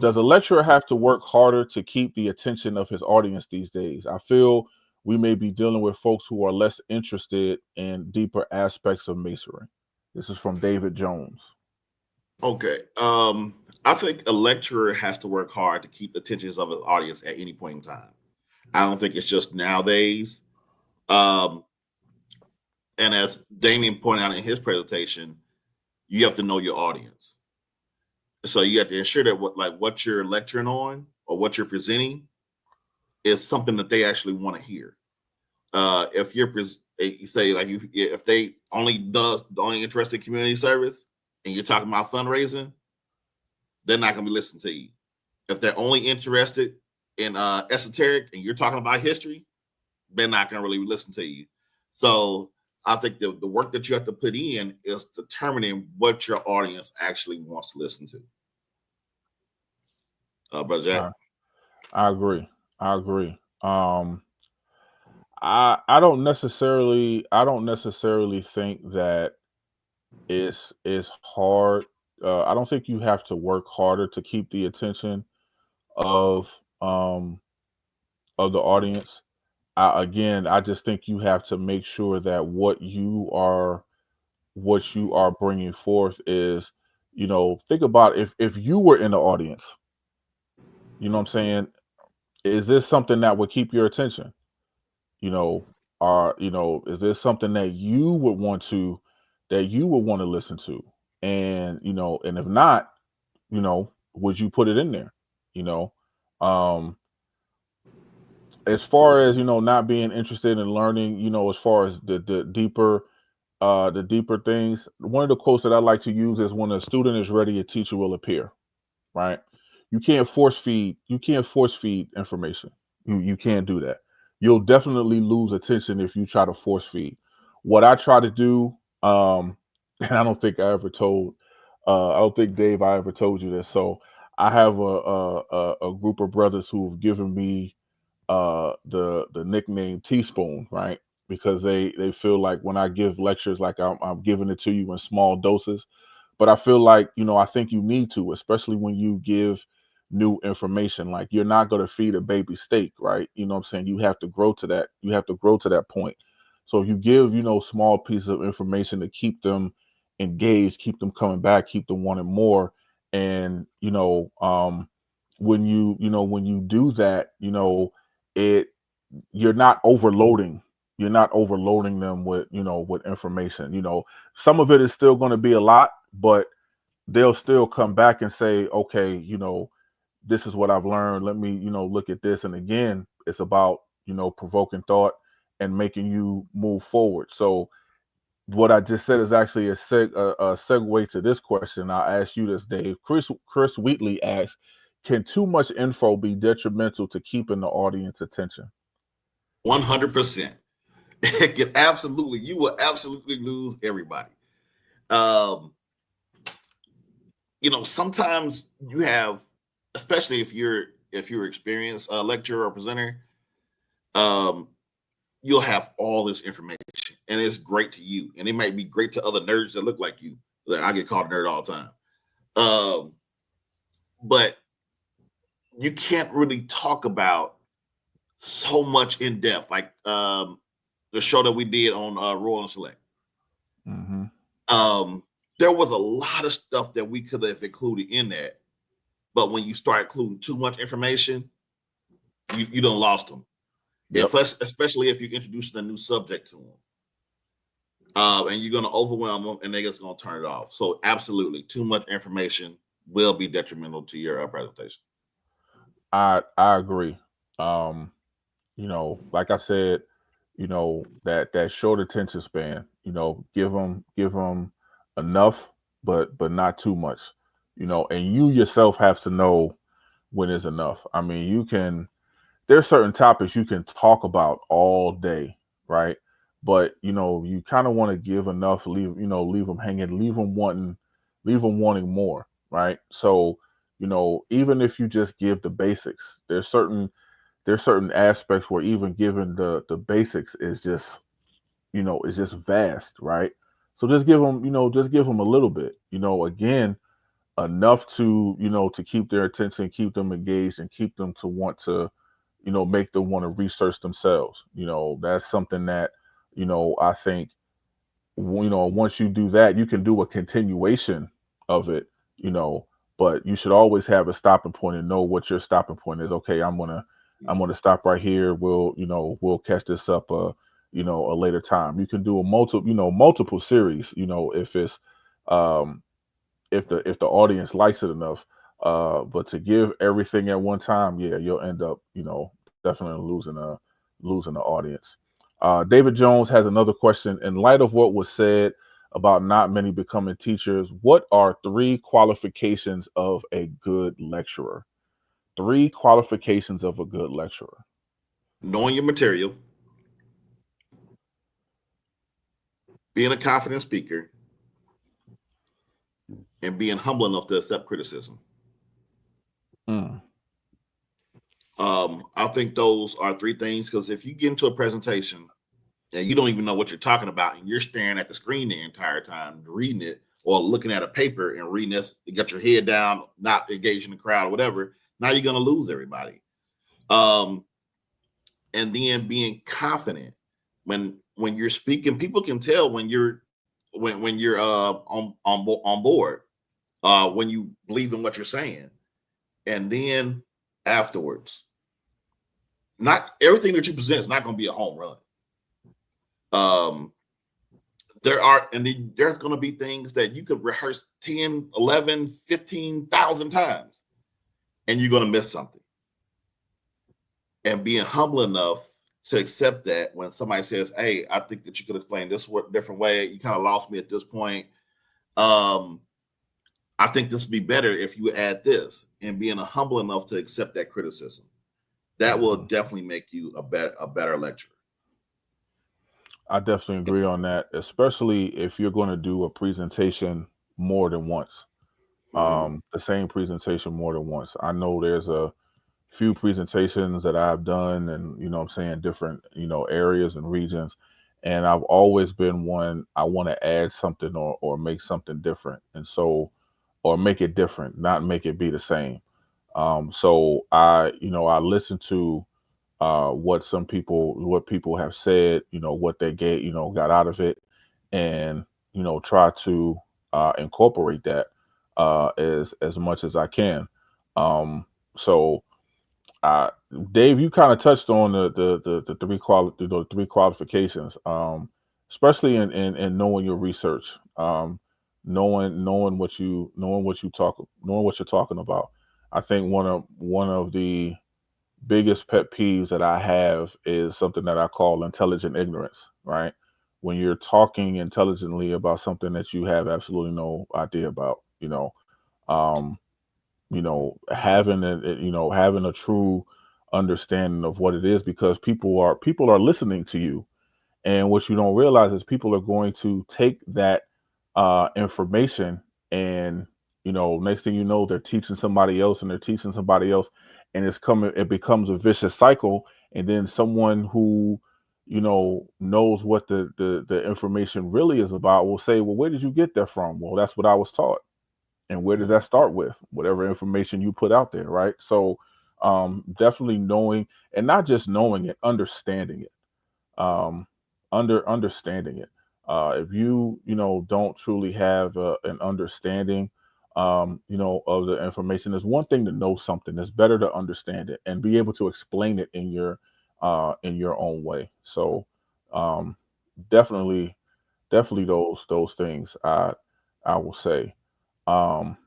Does a lecturer have to work harder to keep the attention of his audience these days? I feel we may be dealing with folks who are less interested in deeper aspects of masonry. This is from David Jones. Okay. I think a lecturer has to work hard to keep the attentions of his audience at any point in time. I don't think it's just nowadays. Um, and as Damien pointed out in his presentation, you have to know your audience. So you have to ensure that what you're lecturing on or what you're presenting is something that they actually want to hear. If you say, like, if they only interested in community service and you're talking about fundraising, they're not going to be listening to you. If they're only interested in esoteric and you're talking about history, they're not going to really listen to you. So I think the work that you have to put in is determining what your audience actually wants to listen to. Brother Jack? I agree. I agree. I don't necessarily think that it's hard. I don't think you have to work harder to keep the attention of um of the audience. Again, I just think you have to make sure that what you are bringing forth is, think about, if you were in the audience, what I'm saying, is this something that would keep your attention? You know, is this something that you would want to listen to? And and if not, would you put it in there? You know, um, as far as not being interested in learning, as far as the deeper things, one of the quotes that I like to use is, when a student is ready, a teacher will appear. Right? You can't force feed information. You can't do that. You'll definitely lose attention if you try to force feed. What I try to do, and I don't think, Dave, I ever told you this. So I have a group of brothers who have given me the nickname Teaspoon, right? Because they feel like when I give lectures, like I'm giving it to you in small doses. But I feel like, I think you need to, especially when you give new information. Like, you're not going to feed a baby steak, right? You know what I'm saying? You have to grow to that. You have to grow to that point. So if you give, small pieces of information to keep them engaged, keep them coming back, keep them wanting more. And, when you do that, it you're not overloading them with information. Some of it is still going to be a lot, but they'll still come back and say, okay, this is what I've learned, let me look at this. And again, it's about provoking thought and making you move forward. So what I just said is actually a segue to this question. I'll ask you this, Dave. Chris Wheatley asks, can too much info be detrimental to keeping the audience attention? 100%. It can absolutely, you will absolutely lose everybody. Um, sometimes you have, especially if you're experienced lecturer or presenter, um, you'll have all this information, and it's great to you, and it might be great to other nerds that look like you. Like, I get called a nerd all the time, but you can't really talk about so much in depth, like the show that we did on Royal and Select. Mm-hmm. There was a lot of stuff that we could have included in that, but when you start including too much information, you done lost them. Yep. Plus, especially if you're introducing a new subject to them, and you're going to overwhelm them, and they're just going to turn it off. So, absolutely, too much information will be detrimental to your presentation. I agree. Like I said, that short attention span, give them enough, but not too much, and you yourself have to know when is enough. I mean, there's certain topics you can talk about all day, right? But you kind of want to give enough, leave them hanging, leave them wanting more, right? So, even if you just give the basics, there's certain aspects where even giving the basics is just vast, right? So just give them a little bit, again, enough to keep their attention, keep them engaged, and keep them to want to, make them want to research themselves. That's something that, I think, once you do that, you can do a continuation of it, you know, but you should always have a stopping point and know what your stopping point is. Okay, I'm gonna stop right here. We'll catch this up a later time. You can do a multiple series, um if the audience likes it enough. But to give everything at one time, yeah, you'll end up, definitely losing the audience. David Jones has another question. In light of what was said about not many becoming teachers, what are 3 qualifications of a good lecturer? 3 qualifications of a good lecturer. Knowing your material, being a confident speaker, and being humble enough to accept criticism. Mm. I think those are 3 things, because if you get into a presentation and you don't even know what you're talking about, and you're staring at the screen the entire time, reading it, or looking at a paper and reading this, you got your head down, not engaging the crowd or whatever, now you're going to lose everybody. Um, and then being confident when you're speaking, people can tell when you're on board, when you believe in what you're saying. And then afterwards, not everything that you present is not going to be a home run. Um, there's going to be things that you could rehearse 10, 11, 15,000 times, and you're going to miss something. And being humble enough to accept that when somebody says, "Hey, I think that you could explain this different way. You kind of lost me at this point. Um, I think this would be better if you add this," and being humble enough to accept that criticism. That will Mhm. definitely make you a better lecturer. I definitely agree on that, especially if you're going to do a presentation more than once. Mm-hmm. The same presentation more than once. I know there's a few presentations that I've done, and I'm saying, different areas and regions, and I've always been one, I want to add something, or make something different, and so, or make it different, not make it be the same. So I listen to what people have said, what they get, got out of it, and try to incorporate that as much as I can. Um, so, uh, Dave, you kind of touched on the three qualifications, especially in knowing your research, knowing what you're talking about. I think one of the biggest pet peeves that I have is something that I call intelligent ignorance, right? When you're talking intelligently about something that you have absolutely no idea about, um, having a true understanding of what it is, because people are listening to you, And what you don't realize is people are going to take that information, and next thing you know, they're teaching somebody else, and they're teaching somebody else, and it becomes a vicious cycle. And then someone who knows what the information really is about will say, well, where did you get that from? Well, that's what I was taught. And where does that start with? Whatever information you put out there, right? So definitely knowing, and not just knowing it, understanding it. um, understanding it. If don't truly have an understanding, of the information, it's one thing to know something. It's better to understand it and be able to explain it in your own way. So um, definitely, definitely those things I will say. Um,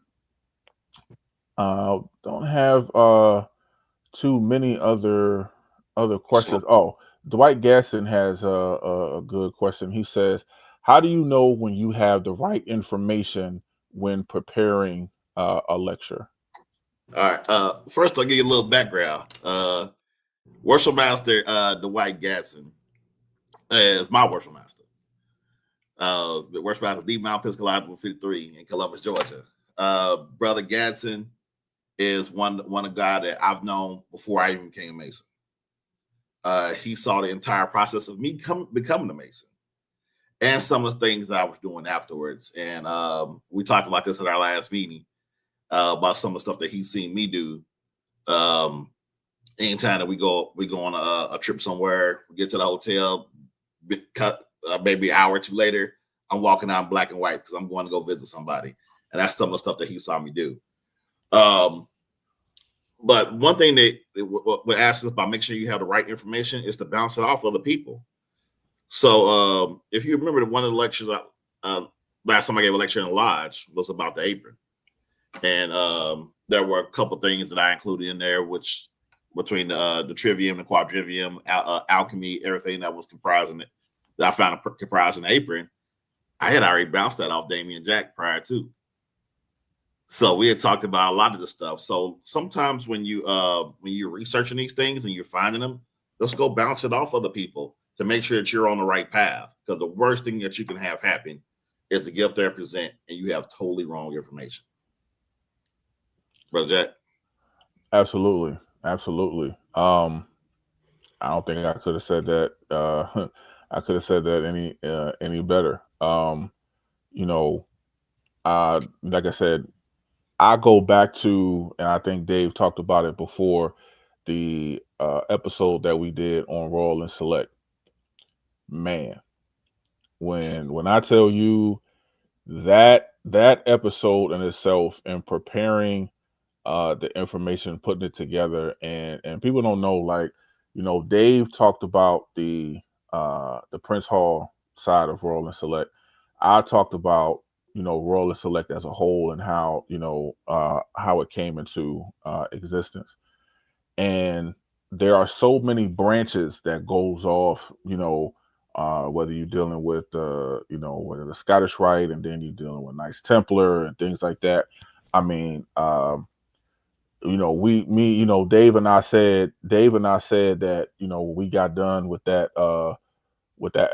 don't have too many other So, questions. Oh, Dwight Gasson has a good question. He says, "How do you know when you have the right information when preparing a lecture?" all right. First, I'll give you a little background. Worship Master Dwight Gatson is my worship master. The worship master of the Mount Episcopal 53 in Columbus, Georgia. Brother Gatson is one of God that I've known before I even became a Mason. He saw the entire process of me becoming a Mason, and some of the things that I was doing afterwards. And we talked about this at our last meeting about some of the stuff that he's seen me do. Anytime that we go on a trip somewhere, we get to the hotel, maybe an hour or two later, I'm walking out in black and white because I'm going to go visit somebody. And that's some of the stuff that he saw me do. But one thing that we're asking about, make sure you have the right information, is to bounce it off other people. So if you remember, one of the lectures, last time I gave a lecture in a lodge was about the apron. And there were a couple things that I included in there, which between the trivium, the quadrivium, alchemy, everything that was comprising it, that I found comprising the apron, I had already bounced that off Damien Jack prior to. So we had talked about a lot of the stuff. So sometimes when you're researching these things and you're finding them, let's go bounce it off other people to make sure that you're on the right path. Because the worst thing that you can have happen is to get up there and present and you have totally wrong information. Brother Jack? Absolutely, absolutely. I don't think I could have said that. I could have said that any better. You know, like I said, I go back to, and I think Dave talked about it before, the episode that we did on Royal and Select. Man, when I tell you that episode in itself, and preparing the information, putting it together, and people don't know, like, Dave talked about the Prince Hall side of Royal and Select. I talked about Royal and Select as a whole, and how it came into existence. And there are so many branches that goes off, whether you're dealing with whether the Scottish Rite, and then you're dealing with Knights Templar and things like that. I mean, Dave and I said that, when we got done with that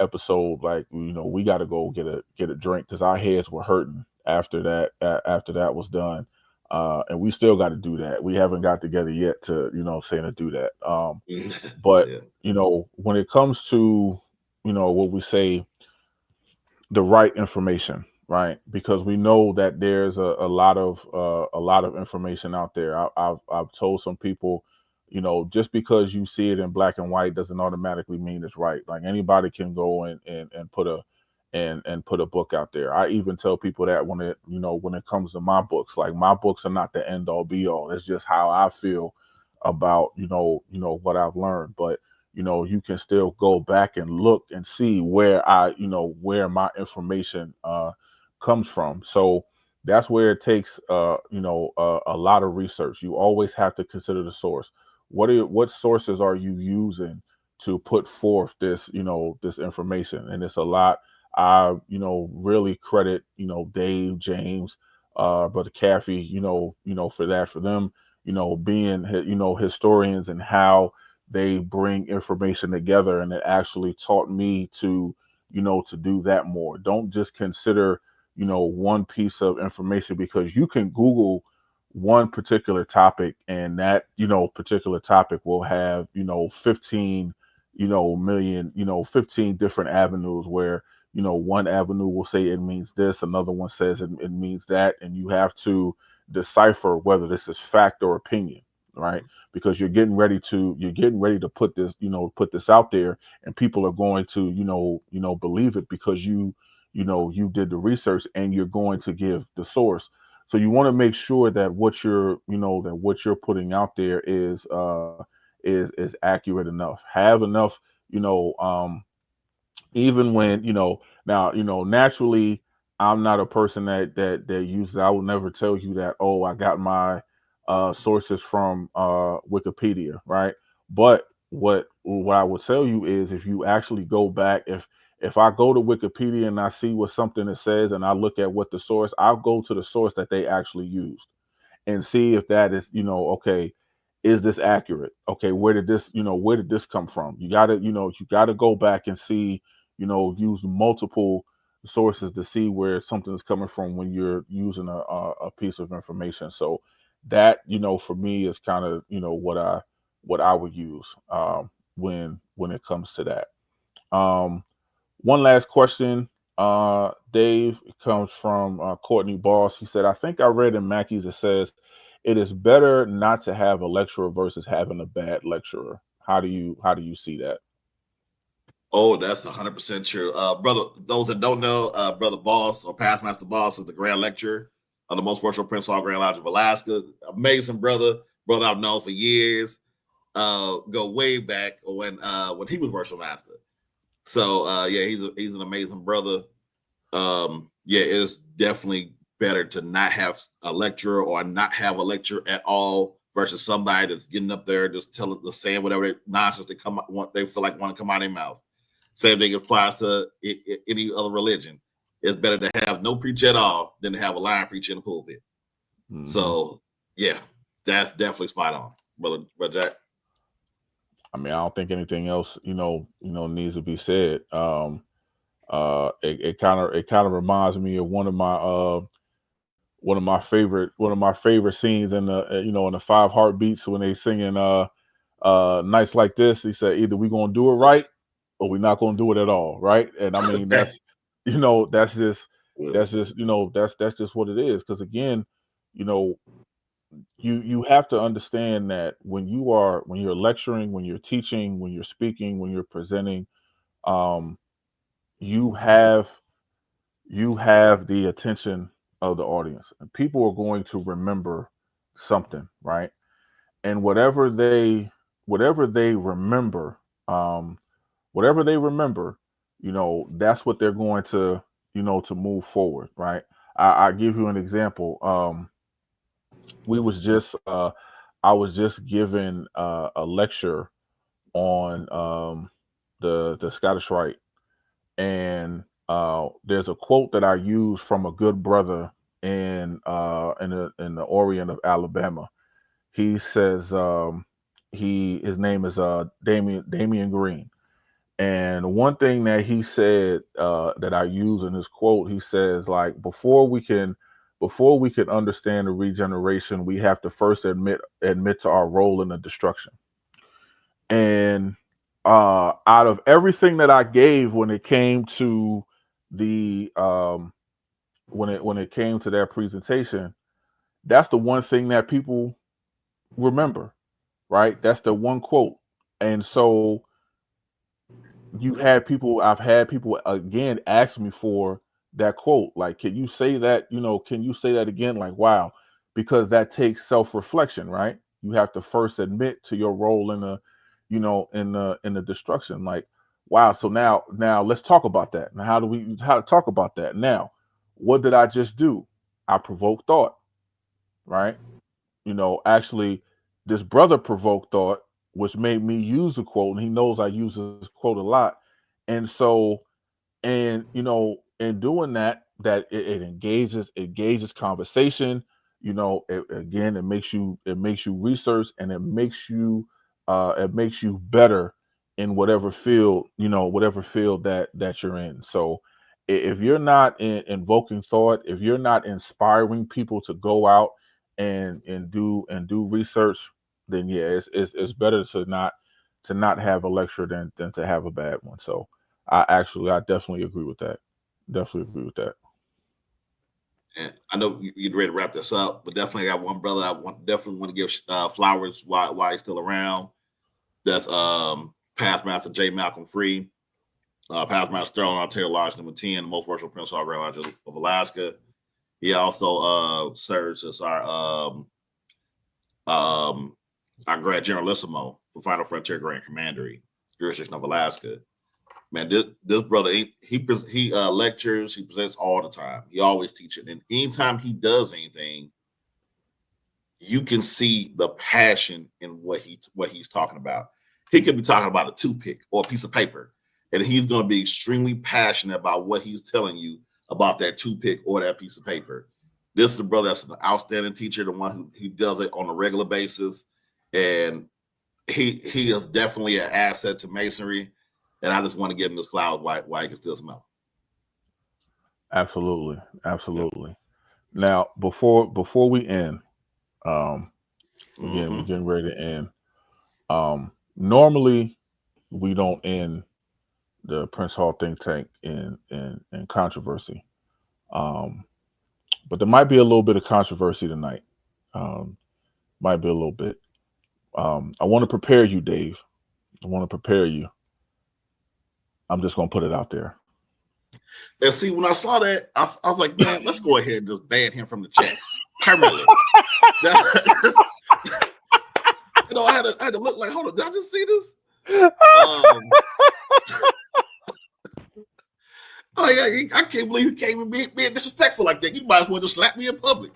episode, like, we got to go get a drink, because our heads were hurting after that was done. And we still got to do that. We haven't got together yet to, saying to do that. But Yeah. when it comes to, what we say, the right information, right? Because we know that there's a lot of information out there. I've told some people, just because you see it in black and white doesn't automatically mean it's right. Like, anybody can go and put a book out there. I even tell people that when it comes to my books, like, my books are not the end all be all. It's just how I feel about what I've learned. But you can still go back and look and see where my information comes from. So that's where it takes a lot of research. You always have to consider the source. What sources are you using to put forth this information? And it's a lot. I really credit Dave, James, Brother Caffey, for that, for them being historians, and how they bring information together, and it actually taught me to, to do that more. Don't just consider, one piece of information, because you can Google one particular topic, and that, particular topic will have, 15, million, 15 different avenues where, one avenue will say it means this, another one says it means that, and you have to decipher whether this is fact or opinion, right? Because you're getting ready to put this out there, and people are going to, believe it, because you did the research, and you're going to give the source. So you want to make sure that what you're putting out there is accurate enough, have enough, you know even when, now, naturally, I'm not a person that uses, I will never tell you that, oh, I got my sources from Wikipedia, right? But what I will tell you is, if you actually go back, if I go to Wikipedia and I see what something it says, and I look at what the source, I'll go to the source that they actually used, and see if that is, okay, is this accurate? Okay, where did this come from? You gotta go back and see, use multiple sources to see where something is coming from when you're using a piece of information. So that, for me, is kind of, what I would use, when it comes to that. One last question, Dave. It comes from Courtney Boss. He said, "I think I read in Mackey's it says it is better not to have a lecturer versus having a bad lecturer. How do you see that?" Oh, that's 100% true. Brother, those that don't know, Brother Boss or Past Master Boss is the Grand Lecturer of the Most Worshipful Prince Hall Grand Lodge of Alaska. Amazing brother I've known for years. Go way back when he was Worship Master. So yeah, he's an amazing brother. Yeah, it's definitely better to not have a lecturer or not have a lecture at all versus somebody that's getting up there just saying whatever nonsense they feel like want to come out of their mouth. Same thing applies to any other religion. It's better to have no preach at all than to have a lying preacher in the pulpit. Hmm. So yeah, that's definitely spot on, brother Jack. I mean, I don't think anything else, needs to be said. It kind of reminds me of one of my favorite scenes in the in the Five Heartbeats, when they singing nights like this. He said, either we gonna do it right, or we're not gonna do it at all, right? And I mean, that's you know that's just that's just what it is. Because again, you know you have to understand that when you're lecturing, when you're teaching, when you're speaking, when you're presenting, um you have the attention of the audience, and people are going to remember something, right? And um whatever they remember, that's what they're going to move forward, right? I give you an example. We was just I was just given a lecture on the Scottish Rite, and there's a quote that I use from a good brother in the Orient of Alabama. He says, his name is Damian Green, and one thing that he said, that I use in his quote, he says, like, before we can understand the regeneration, we have to first admit to our role in the destruction. And out of everything that I gave when it came to the when it came to that presentation, that's the one thing that people remember, right? That's the one quote. And so I've had people again ask me for that quote. Like, can you say that, can you say that again? Like, wow, because that takes self-reflection, right? You have to first admit to your role in the destruction. Like, wow, so now let's talk about that. Now, how to talk about that? Now, what did I just do? I provoked thought, right? Actually, this brother provoked thought, which made me use the quote, and he knows I use this quote a lot. And so, and in doing that, it engages conversation. Again, it makes you research, and it makes you it makes you better in whatever field, whatever field that you're in. So if you're not invoking thought, if you're not inspiring people to go out and do research, then yeah, it's better to not have a lecture than to have a bad one. So I definitely agree with that. Definitely agree with that. And I know you're ready to wrap this up, but definitely got one brother definitely want to give flowers while he's still around. That's Past Master J. Malcolm Free, Past Master Sterling Ontario Lodge number 10, the most worshipful Prince Hall Lodge of Alaska. He also serves as our Grand Generalissimo for Final Frontier Grand Commandery, jurisdiction of Alaska. Man, this brother, he lectures, he presents all the time. He always teaches, and anytime he does anything, you can see the passion in what he's talking about. He could be talking about a toothpick or a piece of paper, and he's going to be extremely passionate about what he's telling you about that toothpick or that piece of paper. This is a brother that's an outstanding teacher, the one who does it on a regular basis, and he is definitely an asset to Masonry. And I just want to give him this flowers while he can still smell. Absolutely, absolutely. Yeah. Now, before we end, again, we're getting ready to end. Normally, we don't end the Prince Hall think tank in controversy, but there might be a little bit of controversy tonight. Might be a little bit. I want to prepare you, Dave. I want to prepare you. I'm just gonna put it out there. And see, when I saw that, I was like, man, let's go ahead and just ban him from the chat permanently. I had to look like, hold on, did I just see this? I can't believe you came and being disrespectful like that. You might as well just slap me in public.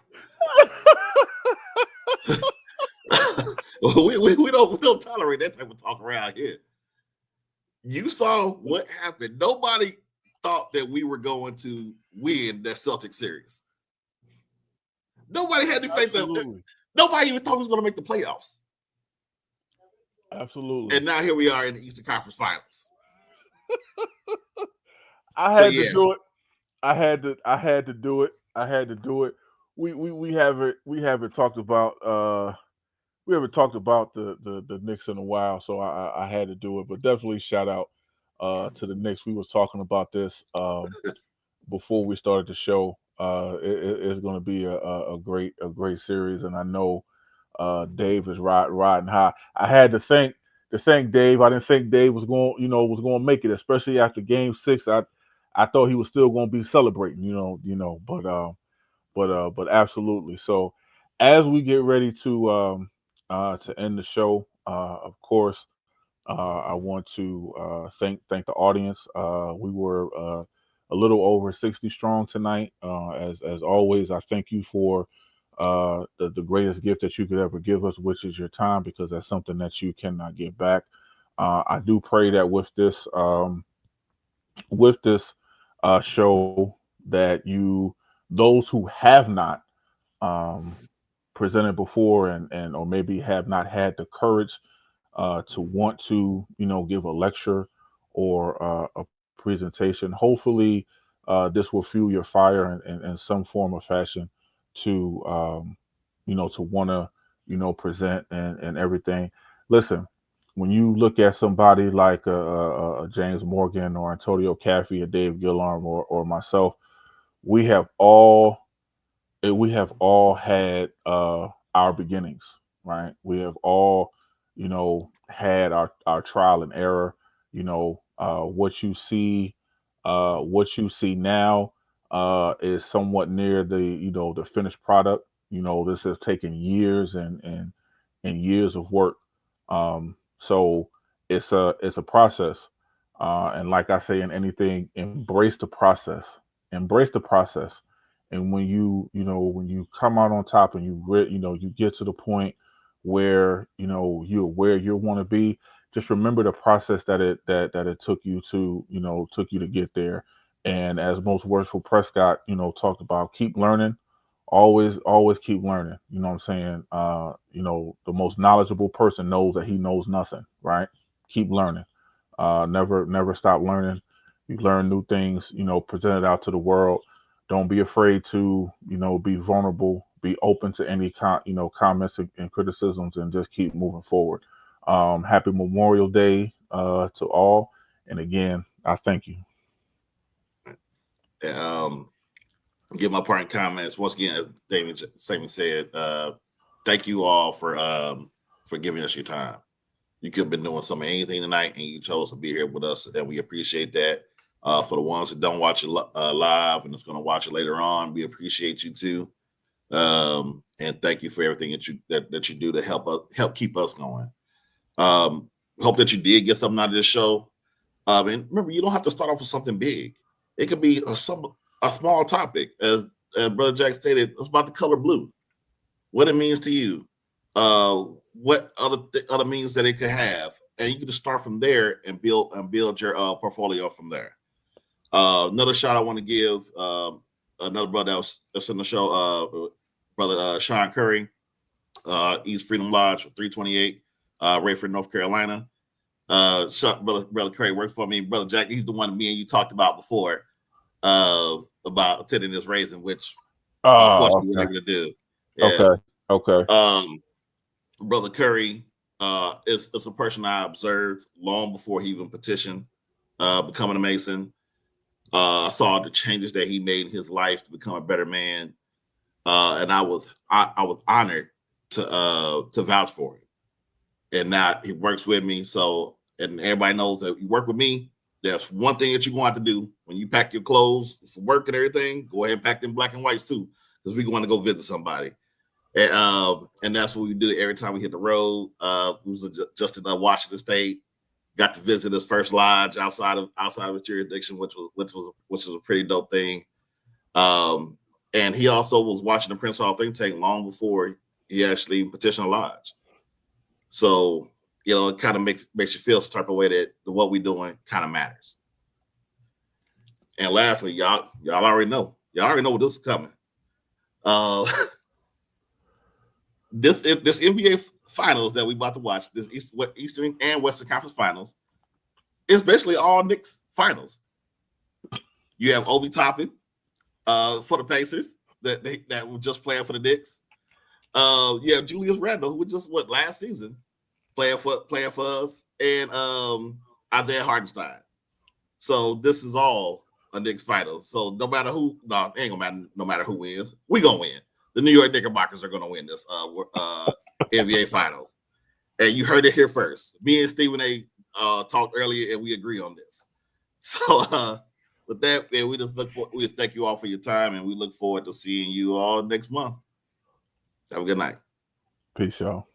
we don't tolerate that type of talk around here. You saw what happened. Nobody thought that we were going to win that Celtics series. Nobody had any faith that nobody even thought we was going to make the playoffs. Absolutely. And now here we are in the Eastern Conference Finals. I had to do it. I had to do it. I had to do it. We haven't talked about we haven't talked about the Knicks in a while, so I had to do it. But definitely shout out to the Knicks. We was talking about this before we started the show. It's going to be a great series, and I know Dave is riding high. I had to thank Dave. I didn't think Dave was going to make it, especially after Game 6. I thought he was still going to be celebrating, but absolutely. So as we get ready to end the show, of course, I want to thank the audience. We were a little over 60 strong tonight. As always, I thank you for the greatest gift that you could ever give us, which is your time, because that's something that you cannot get back. I do pray that with this show, that those who have not presented before and or maybe have not had the courage to want to give a lecture or a presentation, hopefully this will fuel your fire in some form or fashion to to want to present and everything. Listen, when you look at somebody like James Morgan or Antonio Caffey or Dave Gillarm or myself, we have all had our beginnings, right? We have all had our trial and error. What you see now is somewhat near the finished product. This has taken years and years of work. So it's a process. And like I say in anything, embrace the process. Embrace the process. And when when you come out on top and you get to the point where you're where you want to be, just remember the process that it took you to get there. And as most worshipful Prescott talked about, keep learning, always keep learning. You know what I'm saying? The most knowledgeable person knows that he knows nothing, right? Keep learning. Never stop learning. You learn new things, present it out to the world. Don't be afraid to, be vulnerable, be open to any comments and criticisms, and just keep moving forward. Happy Memorial Day to all. And again, I thank you. Give my parting comments. Once again, David said, thank you all for giving us your time. You could have been doing anything tonight, and you chose to be here with us, and we appreciate that. For the ones that don't watch it live and is going to watch it later on, we appreciate you too. And thank you for everything that you do to help keep us going. Hope that you did get something out of this show. And remember, you don't have to start off with something big. It could be a small topic, as Brother Jack stated. It's about the color blue, what it means to you, what other means that it could have, and you can just start from there and build your portfolio from there. Another shout I want to give another brother that's in the show, Brother Sean Curry, East Freedom Lodge 328, Rayford, North Carolina. Brother Curry works for me. Brother Jack, he's the one me and you talked about before, about attending this raising, which unfortunately we're able to do. Yeah. Okay. Brother Curry is a person I observed long before he even petitioned becoming a Mason. I saw the changes that he made in his life to become a better man, and I was honored to vouch for him. And now he works with me. So, and everybody knows that you work with me. There's one thing that you're going to have to do when you pack your clothes for work and everything. Go ahead and pack them black and whites too, because we're going to go visit somebody. And that's what we do every time we hit the road. We was just in Washington State. Got to visit his first lodge outside of his jurisdiction, which was a pretty dope thing. And he also was watching the Prince Hall think tank long before he actually petitioned a lodge. So, it kind of makes you feel some type of way that what we're doing kind of matters. And lastly, y'all already know. Y'all already know what this is coming. This NBA finals that we about to watch, this Eastern and Western Conference finals, is basically all Knicks finals. You have Obi Toppin for the Pacers that were just playing for the Knicks. You have Julius Randle, who was just last season playing for us, and Isaiah Hartenstein. So this is all a Knicks finals. So no matter who, no, it ain't gonna matter. No matter who wins, we gonna win. The New York Knickerbockers are gonna win this NBA finals, and you heard it here first. Me and Stephen A. Talked earlier, and we agree on this. So with that, man, we just thank you all for your time, and we look forward to seeing you all next month. Have a good night. Peace, y'all.